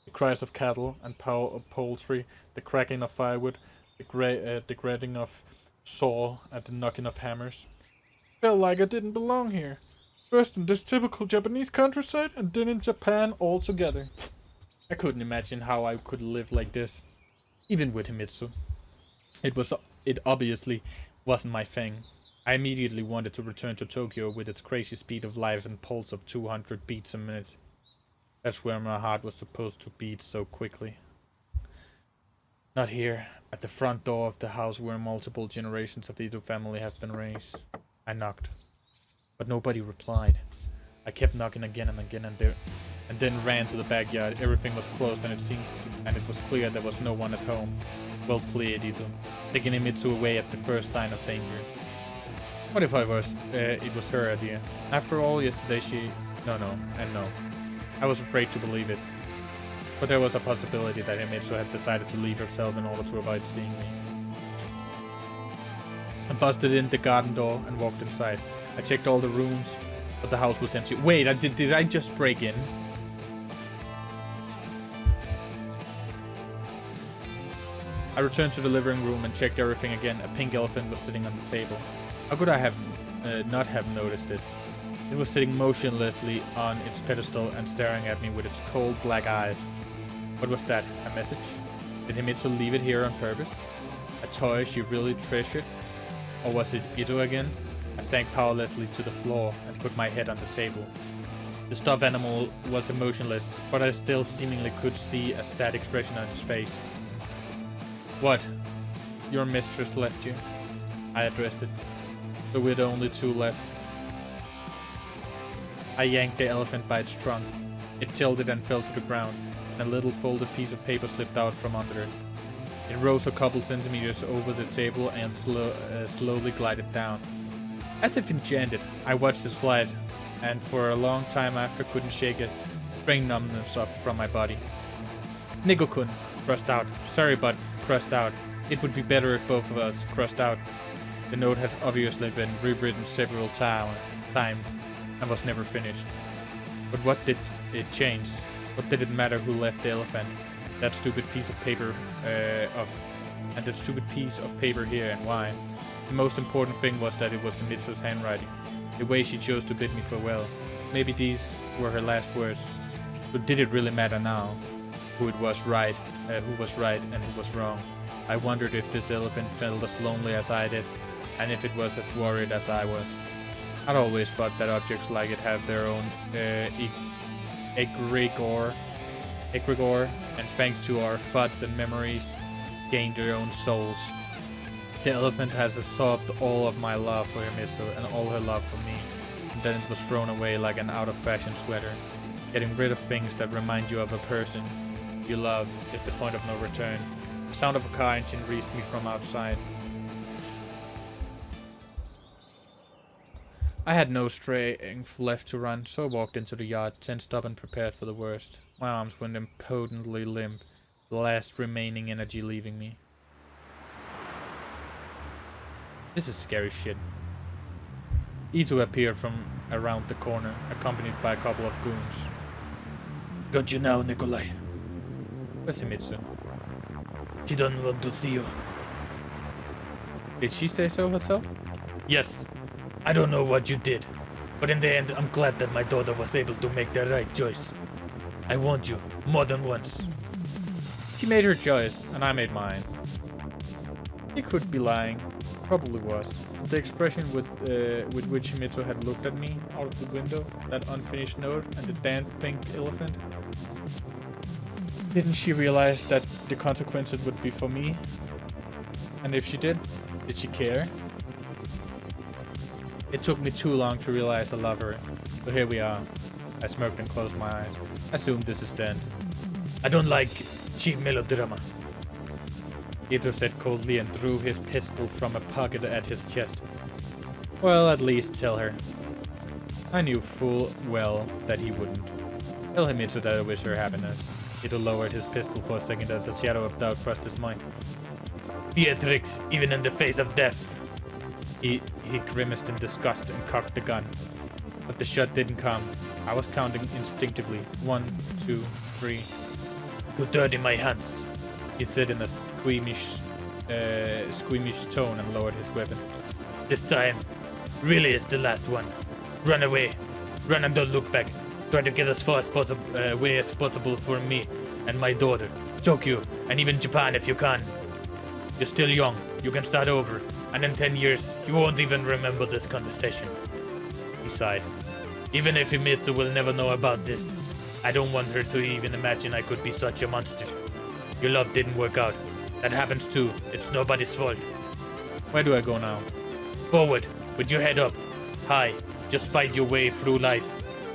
The cries of cattle and poultry, the cracking of firewood, the grating of saw, and the knocking of hammers. Felt like I didn't belong here. First in this typical Japanese countryside, and then in Japan altogether. I couldn't imagine how I could live like this, even with Himitsu. It obviously wasn't my thing. I immediately wanted to return to Tokyo with its crazy speed of life and pulse of 200 beats a minute. That's where my heart was supposed to beat so quickly. Not here, at the front door of the house where multiple generations of the Ito family have been raised. I knocked, but nobody replied. I kept knocking again and again and then ran to the backyard. Everything was closed and it was clear there was no one at home. Well played, Ito. Taking Himitsu away at the first sign of danger. What if it was her idea? After all, yesterday No. I was afraid to believe it. But there was a possibility that Himitsu had decided to leave herself in order to avoid seeing me. I busted in the garden door and walked inside. I checked all the rooms, but the house was empty. Wait, did I just break in? I returned to the living room and checked everything again. A pink elephant was sitting on the table. How could I have not have noticed it? It was sitting motionlessly on its pedestal and staring at me with its cold black eyes. What was that? A message? Did Himitsu leave it here on purpose? A toy she really treasured? Or was it Ito again? I sank powerlessly to the floor and put my head on the table. The stuffed animal was emotionless, but I still seemingly could see a sad expression on his face. What? Your mistress left you? I addressed it. So we're the only two left. I yanked the elephant by its trunk. It tilted and fell to the ground, and a little folded piece of paper slipped out from under it. It rose a couple centimeters over the table and slowly glided down. As if enchanted, I watched its flight, and for a long time after couldn't shake it, bring numbness up from my body. Nigo-kun, crossed out. Sorry, but crossed out. It would be better if both of us crossed out. The note had obviously been rewritten several times and was never finished. But what did it change? What did it matter who left the elephant? That stupid piece of paper here, and why? The most important thing was that it was Himitsu's handwriting. The way she chose to bid me farewell. Maybe these were her last words. But did it really matter now? Who was right and who was wrong? I wondered if this elephant felt as lonely as I did, and if it was as worried as I was. I'd always thought that objects like it have their own egregore, and thanks to our thoughts and memories, gain their own souls. The elephant has absorbed all of my love for Himitsu and all her love for me, and then it was thrown away like an out-of-fashion sweater. Getting rid of things that remind you of a person you love is the point of no return. The sound of a car engine reached me from outside. I had no strength left to run, so I walked into the yard, tensed up and prepared for the worst. My arms went impotently limp, the last remaining energy leaving me. This is scary shit. Ito appeared from around the corner, accompanied by a couple of goons. Got you now, Nikolai. Where's Himitsu? She doesn't want to see you. Did she say so herself? Yes, I don't know what you did, but in the end, I'm glad that my daughter was able to make the right choice. I warned you more than once. She made her choice, and I made mine. He could be lying. Probably was. The expression with which Mitsu had looked at me out of the window, that unfinished note, and the damn pink elephant. Didn't she realize that the consequences would be for me? And if she did she care? It took me too long to realize I love her. So here we are. I smirked and closed my eyes. Assumed this is the end. I don't like cheap melodrama. Ito said coldly and drew his pistol from a pocket at his chest. Well, at least tell her. I knew full well that he wouldn't. Tell him Ito that I wish her happiness. Ito lowered his pistol for a second as a shadow of doubt crossed his mind. Beatrix, even in the face of death. He grimaced in disgust and cocked the gun. But the shot didn't come. I was counting instinctively. 1, 2, 3. Too dirty my hands. He said in a squeamish tone and lowered his weapon. This time, really is the last one. Run away. Run and don't look back. Try to get as far as away as possible for me and my daughter, Tokyo, and even Japan if you can. You're still young. You can start over. And in 10 years, you won't even remember this conversation. He sighed. Even if Himitsu will never know about this, I don't want her to even imagine I could be such a monster. Your love didn't work out. That happens too. It's nobody's fault. Where do I go now? Forward, with your head up. High. Just fight your way through life,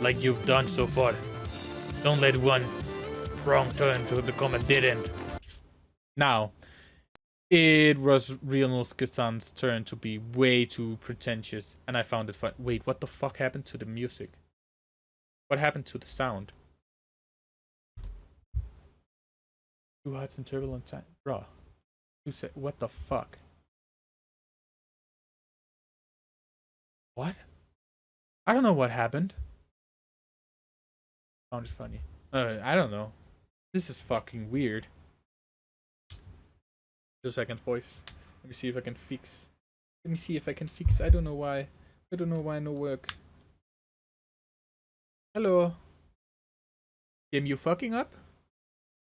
like you've done so far. Don't let one wrong turn to become a dead end. Now, it was Ryunosuke-san's turn to be way too pretentious, and I found it fun. Wait, what the fuck happened to the music? What happened to the sound? Two hearts in turbulent time. Bruh. You said, what the fuck? What? I don't know what happened. Sounds funny. I don't know. This is fucking weird. 2 seconds, boys. Let me see if I can fix. I don't know why. No work. Hello. Game, you fucking up?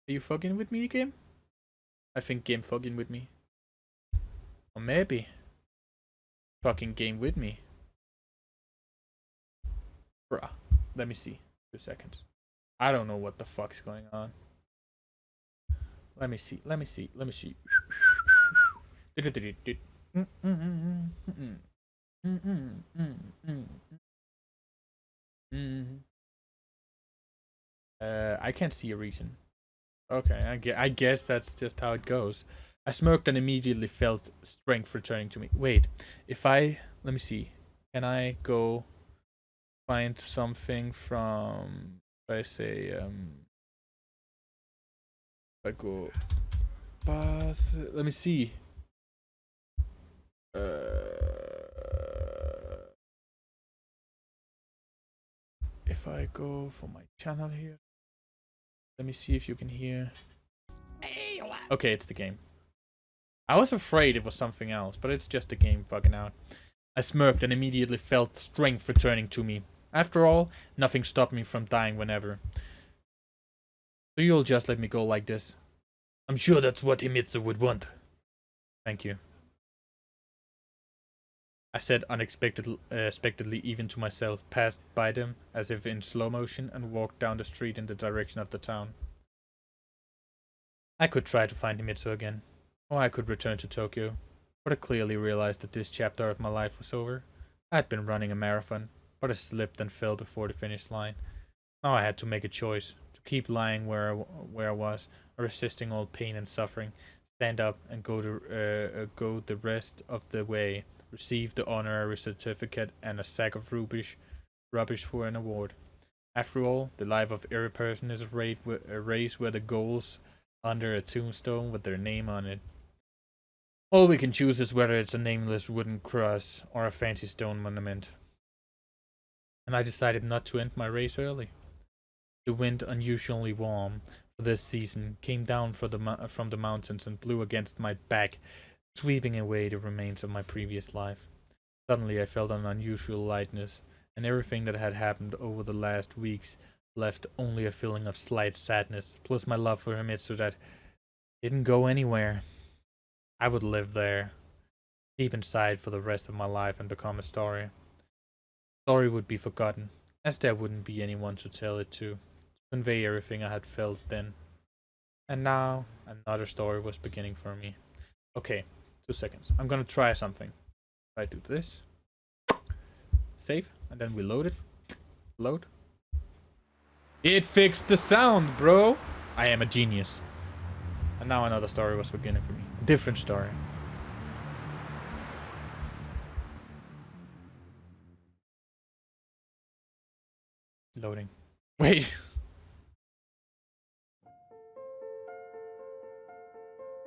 Are you fucking with me, game? I think game fucking with me. Or maybe. Fucking game with me. Bruh. Let me see. 2 seconds. I don't know what the fuck's going on. Let me see. I can't see a reason. Okay, I guess that's just how it goes. I smirked and immediately felt strength returning to me. Wait, let me see. Can I go find something from, if I say, I go, Baaase, let me see. If I go for my channel here, let me see if you can hear. Okay, it's the game. I was afraid it was something else, but it's just the game bugging out. I smirked and immediately felt strength returning to me. After all, nothing stopped me from dying whenever. So you'll just let me go like this? I'm sure that's what Himitsu would want. Thank you. I said unexpectedly even to myself, passed by them as if in slow motion, and walked down the street in the direction of the town. I could try to find Himitsu again, or I could return to Tokyo, but I clearly realized that this chapter of my life was over. I had been running a marathon, but I slipped and fell before the finish line. Now I had to make a choice, to keep lying where I was, or resisting all pain and suffering, stand up and go the rest of the way, receive the honorary certificate and a sack of rubbish for an award. After all, the life of every person is a race where the goals under a tombstone with their name on it. All we can choose is whether it's a nameless wooden cross or a fancy stone monument. And I decided not to end my race early. The wind, unusually warm for this season, came down from the mountains and blew against my back, sweeping away the remains of my previous life. Suddenly I felt an unusual lightness, and everything that had happened over the last weeks left only a feeling of slight sadness, plus my love for Himitsu that didn't go anywhere. I would live there, deep inside for the rest of my life and become a story. The story would be forgotten, as there wouldn't be anyone to tell it to convey everything I had felt then. And now, another story was beginning for me. Okay, 2 seconds. I'm gonna try something. If I do this, save, and then we load it. Load. It fixed the sound, bro! I am a genius. And now another story was beginning for me. Different story. Loading. Wait.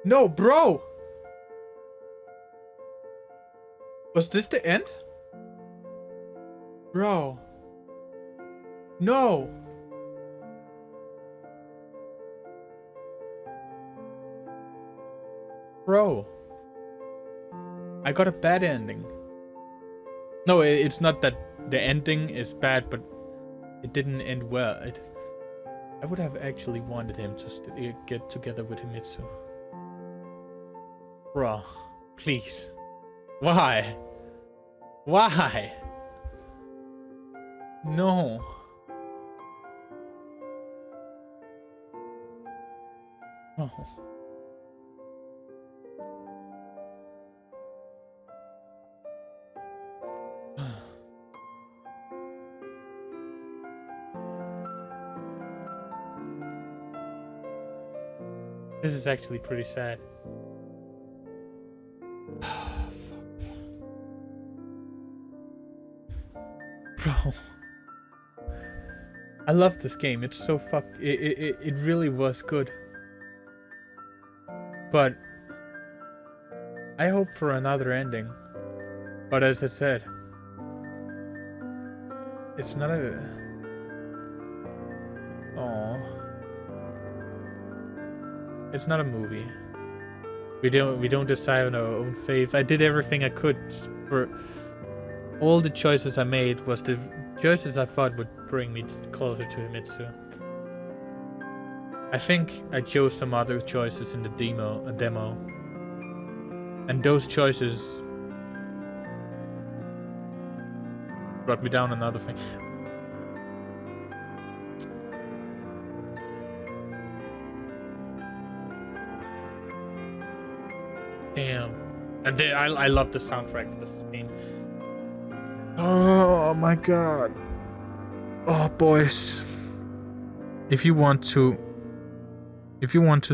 No, bro! Was this the end? Bro. No! Bro. I got a bad ending. No, it's not that the ending is bad, but it didn't end well. I would have actually wanted him to get together with Himitsu. Bro, please. Why? Why? No. No. This is actually pretty sad. Bro. I love this game. It's so it really was good. But I hope for another ending. But as I said, it's not a... Aww. It's not a movie. We don't decide on our own fate. I did everything I could for... All the choices I made was the choices I thought would bring me closer to Himitsu. I think I chose some other choices in the demo. And those choices brought me down another thing. Damn. And I love the soundtrack for this game. Oh my god. Oh boys. If you want to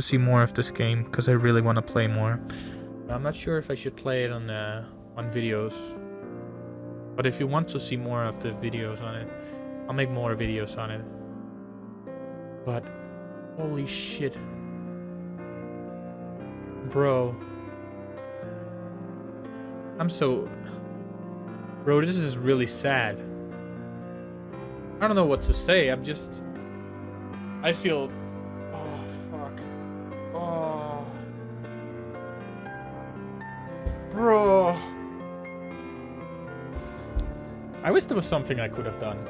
see more of this game, because I really want to play more. I'm not sure if I should play it on videos. But if you want to see more of the videos on it, I'll make more videos on it. But holy shit. Bro. Bro, this is really sad. I don't know what to say. I feel... Oh, fuck. Oh. Bro. I wish there was something I could have done.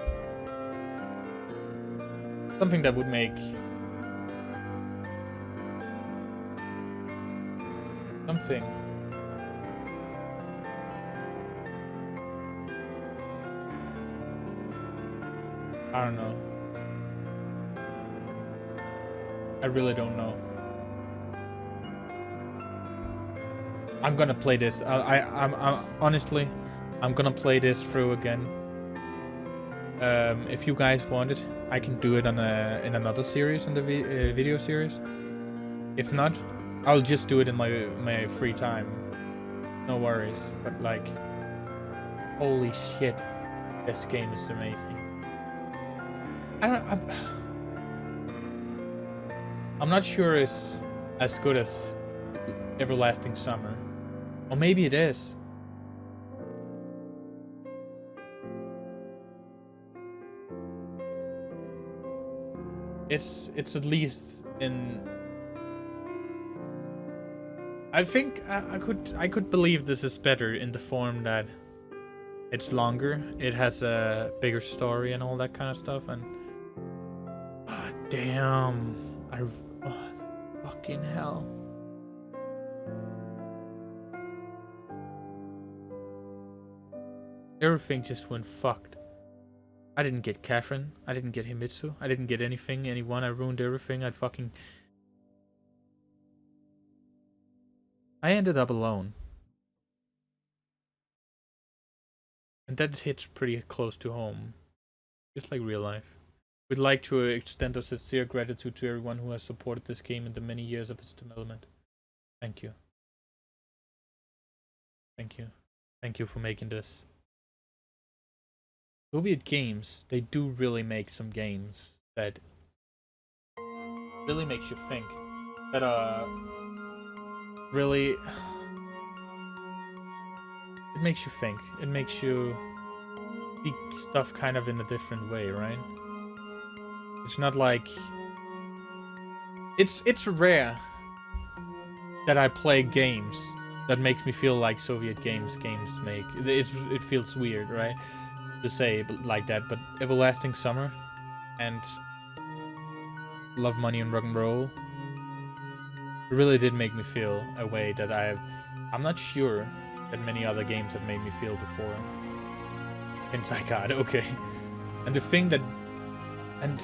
Something that would make... Something... I don't know. I really don't know. I'm gonna play this. I'm honestly, I'm gonna play this through again. If you guys want it, I can do it on in another series, in the video series. If not, I'll just do it in my free time. No worries. But like, holy shit, this game is amazing. I'm not sure it's as good as Everlasting Summer. Or maybe it is. It's at least in... I think I could believe this is better in the form that It's longer. It has a bigger story and all that kind of stuff. And damn, fucking hell. Everything just went fucked. I didn't get Catherine. I didn't get Himitsu. I didn't get anyone. I ruined everything. I ended up alone. And that hits pretty close to home. Just like real life. We'd like to extend our sincere gratitude to everyone who has supported this game in the many years of its development. Thank you. Thank you. Thank you for making this. Soviet games, they do really make some games that really makes you think. That really, it makes you think. It makes you see stuff kind of in a different way, right? It's not like it's rare that I play games that makes me feel like Soviet games make. It feels weird, right? To say like that, but Everlasting Summer and Love, Money and Rock and Roll really did make me feel a way that I'm not sure that many other games have made me feel before. Inside God, okay. And the thing that, and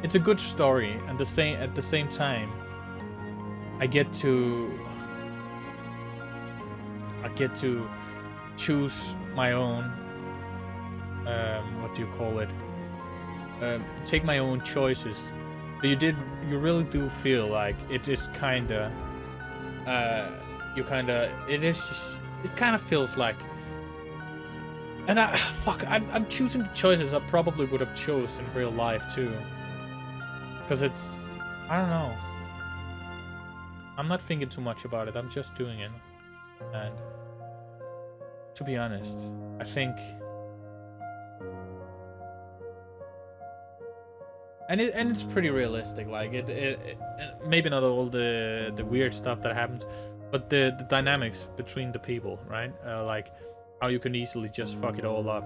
it's a good story, and at the same time, I get to choose my own. What do you call it? Take my own choices. But you really do feel like it is kinda, it kind of feels like, and I'm choosing the choices I probably would have chose in real life too. Because I don't know. I'm not thinking too much about it, I'm just doing it. And to be honest, I think, and it's pretty realistic. Like it maybe not all the weird stuff that happens, but the dynamics between the people, right? Like how you can easily just fuck it all up,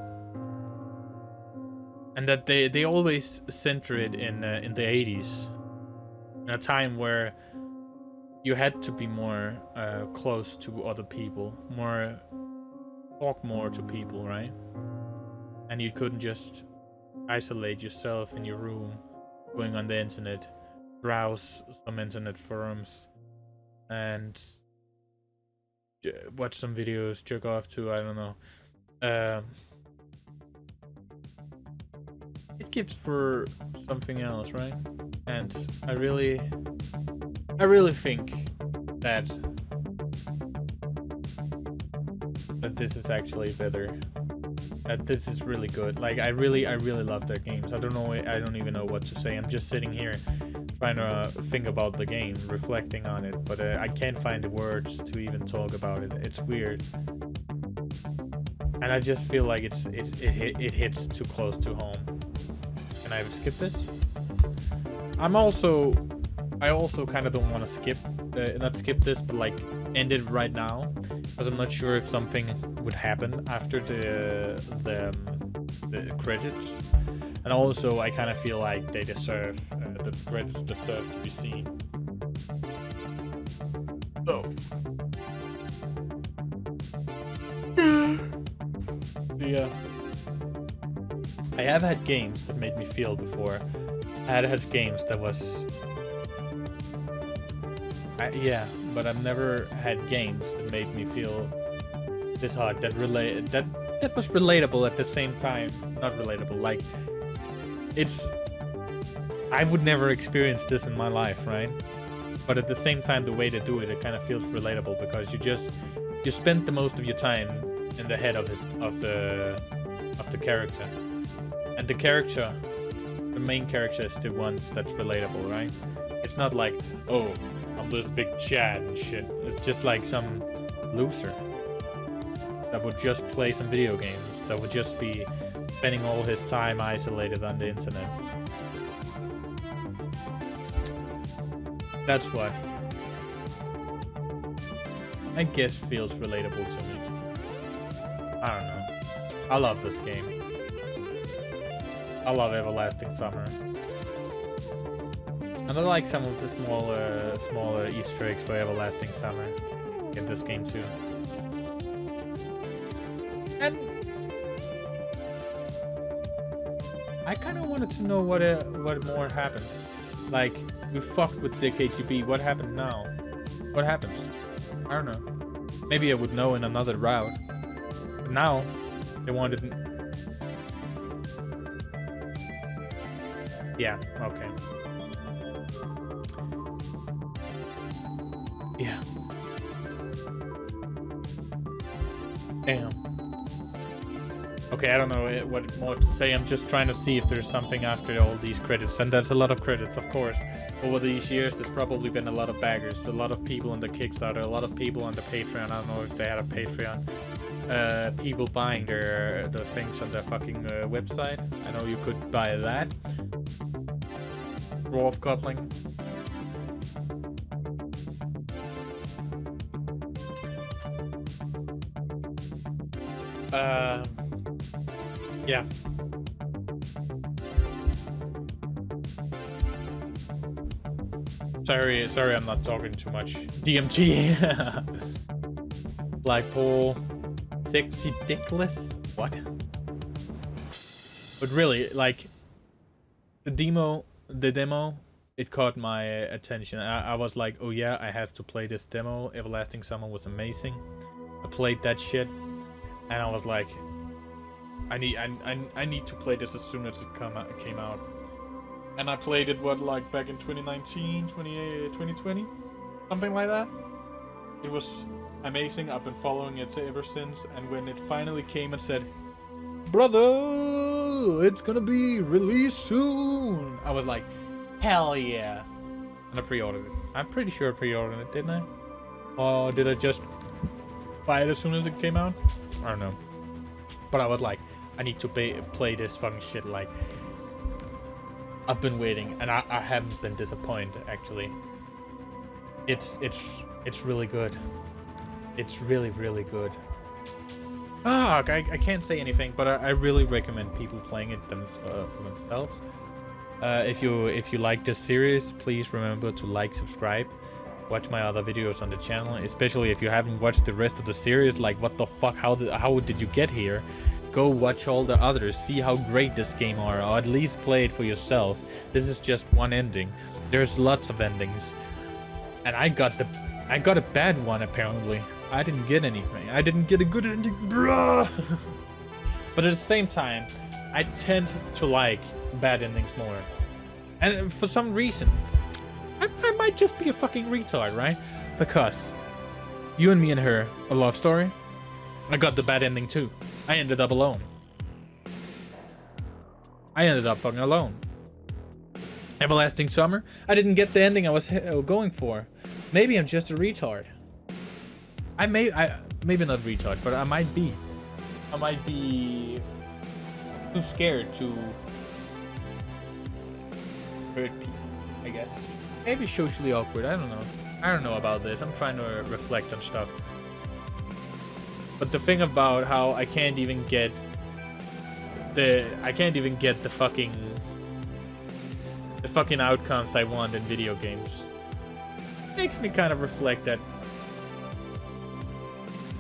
and that they always center it in the 80s, in a time where you had to be more close to other people, talk more to people, right? And you couldn't just isolate yourself in your room, going on the internet, browse some internet forums, and watch some videos, jerk off to, I don't know. It gives for something else, right? And I really think that this is actually better. That this is really good. Like I really love their games. I don't even know what to say. I'm just sitting here trying to think about the game, reflecting on it, but I can't find the words to even talk about it. It's weird, and I just feel like it hits too close to home. Can I skip this? I also kind of don't want to not skip this, but like end it right now, because I'm not sure if something would happen after the credits, and also I kind of feel like they deserve the credits deserve to be seen. So yeah, I have had games that made me feel before. I had games that was yeah, but I've never had games that made me feel this hard. That was relatable at the same time. Not relatable. Like I would never experience this in my life, right? But at the same time, the way they do it, it kind of feels relatable, because you spend the most of your time in the head of the character, and the main character is the ones that's relatable, right? It's not like, oh, I'm this big Chad and shit. It's just like some loser that would just play some video games, that would just be spending all his time isolated on the internet. That's what I guess feels relatable to me. I don't know. I love this game. I love Everlasting Summer. And I like some of the smaller Easter eggs for Everlasting Summer in this game too. And I kind of wanted to know what more happened. Like, we fucked with the KGB. What happened now? What happens? I don't know. Maybe I would know in another route. But now, they wanted... Yeah, okay. Yeah. Damn. Okay, I don't know what more to say. I'm just trying to see if there's something after all these credits. And there's a lot of credits, of course. Over these years, there's probably been a lot of baggers. A lot of people on the Kickstarter, a lot of people on the Patreon. I don't know if they had a Patreon. People buying the things on their fucking website. I know you could buy that. Dwarf Cutling. Yeah. Sorry, I'm not talking too much. DMT. Blackpool. Sexy Dickless? What? But really, like, the demo, it caught my attention. I was like, oh yeah, I have to play this demo. Everlasting Summer was amazing. I played that shit, and I was like, I need to play this as soon as it came out. And I played it, like back in 2019, 2020? Something like that. It was amazing. I've been following it ever since. And when it finally came and said, brother, it's gonna be released soon, I was like, hell yeah. And I pre-ordered it. I'm pretty sure I pre-ordered it, didn't I? Or did I just buy it as soon as it came out? I don't know. But I was like, I need to play this fucking shit. Like, I've been waiting, and I haven't been disappointed, actually. It's really good. It's really, really good. Ah, I can't say anything, but I really recommend people playing it for themselves. If you like this series, please remember to like, subscribe, watch my other videos on the channel. Especially if you haven't watched the rest of the series, like what the fuck? How did you get here? Go watch all the others, see how great this game are, or at least play it for yourself. This is just one ending. There's lots of endings. And I got a bad one, apparently. I didn't get anything. I didn't get a good ending, bruh. But at the same time, I tend to like bad endings more. And for some reason, I might just be a fucking retard, right? Because You and Me and Her, a love story, I got the bad ending too. I ended up alone. I ended up fucking alone. Everlasting Summer, I didn't get the ending I was going for. Maybe I'm just a retard. Maybe not retard, but I might be. I might be too scared to hurt people, I guess. Maybe socially awkward, I don't know. I don't know about this. I'm trying to reflect on stuff. But the thing about how I can't even get the fucking outcomes I want in video games makes me kind of reflect that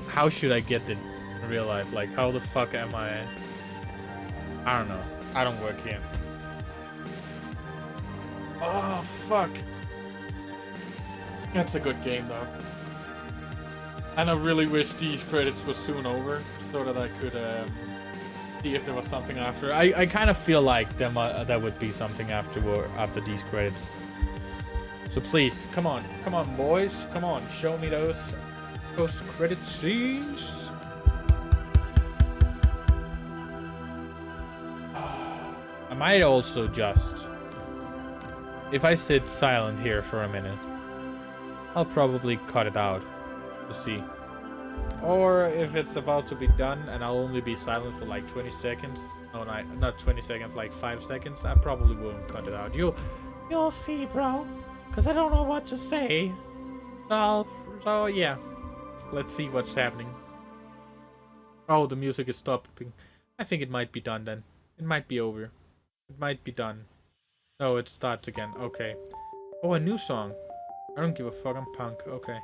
how should I get it in real life? Like, how the fuck am I don't know. I don't work here. Oh fuck. That's a good game though. And I really wish these credits were soon over so that I could see if there was something after. I kind of feel like there would be something after these credits. So please, come on boys, come on, show me those post-credit scenes. I might also just, if I sit silent here for a minute, I'll probably cut it out to see. Or if it's about to be done and I'll only be silent for like 20 seconds. No, not 20 seconds, like 5 seconds. I probably won't cut it out. You'll see, bro. Because I don't know what to say. So yeah. Let's see what's happening. Oh, the music is stopping. I think it might be done then. It might be over. It might be done. No, it starts again. Okay. Oh, a new song. I don't give a fuck. I'm punk. Okay.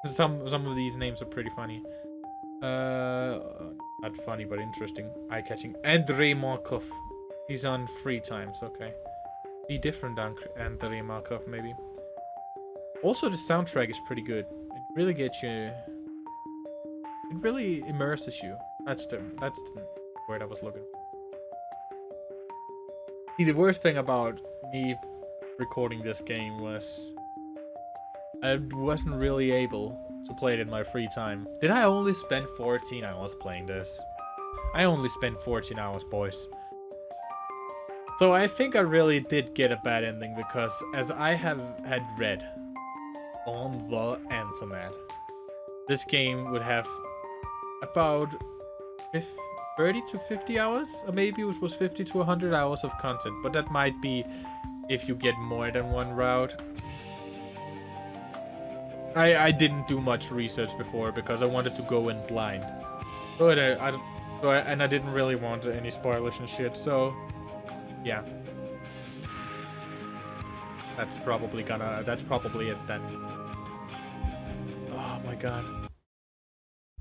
Some of these names are pretty funny. Not funny, but interesting. Eye-catching. Andrei Markov. He's on free times. Okay. Be different than Andrei Markov, maybe. Also, the soundtrack is pretty good. It really gets you. It really immerses you. That's the word I was looking for. See, the worst thing about me recording this game was I wasn't really able to play it in my free time. Did I only spend 14 hours playing this? I only spent 14 hours, boys. So I think I really did get a bad ending because, as I had read on the internet, this game would have about 30 to 50 hours, or maybe it was 50 to 100 hours of content, but that might be if you get more than one route. I didn't do much research before because I wanted to go in blind, but I didn't really want any spoilers and shit. So yeah, that's probably it then. Oh my god.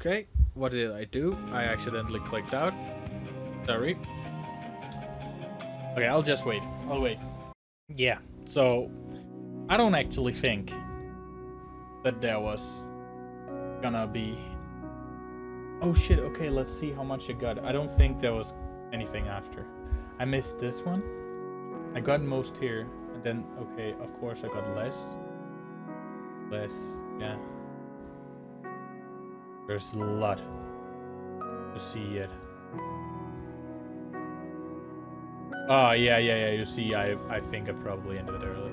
Okay, what did I do? I accidentally clicked out. Sorry. Okay, I'll just wait. I'll wait. Yeah, so I don't actually think that there was gonna be... Oh shit, okay, let's see how much I got. I don't think there was anything after. I missed this one. I got most here, and then, okay, of course I got less. Yeah. There's a lot to see yet. Oh, yeah, you see, I think I probably ended it early.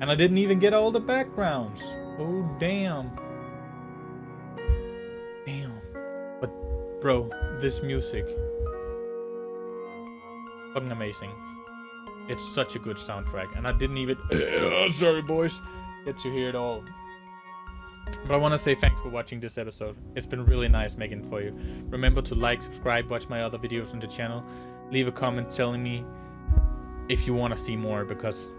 And I didn't even get all the backgrounds. Oh, damn. Damn. But, bro, this music. Fucking amazing. It's such a good soundtrack. And I didn't even... sorry, boys. Get to hear it all. But I want to say thanks for watching this episode. It's been really nice making it for you. Remember to like, subscribe, watch my other videos on the channel. Leave a comment telling me if you want to see more, because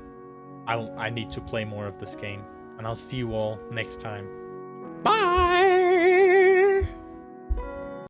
I need to play more of this game. And I'll see you all next time. Bye!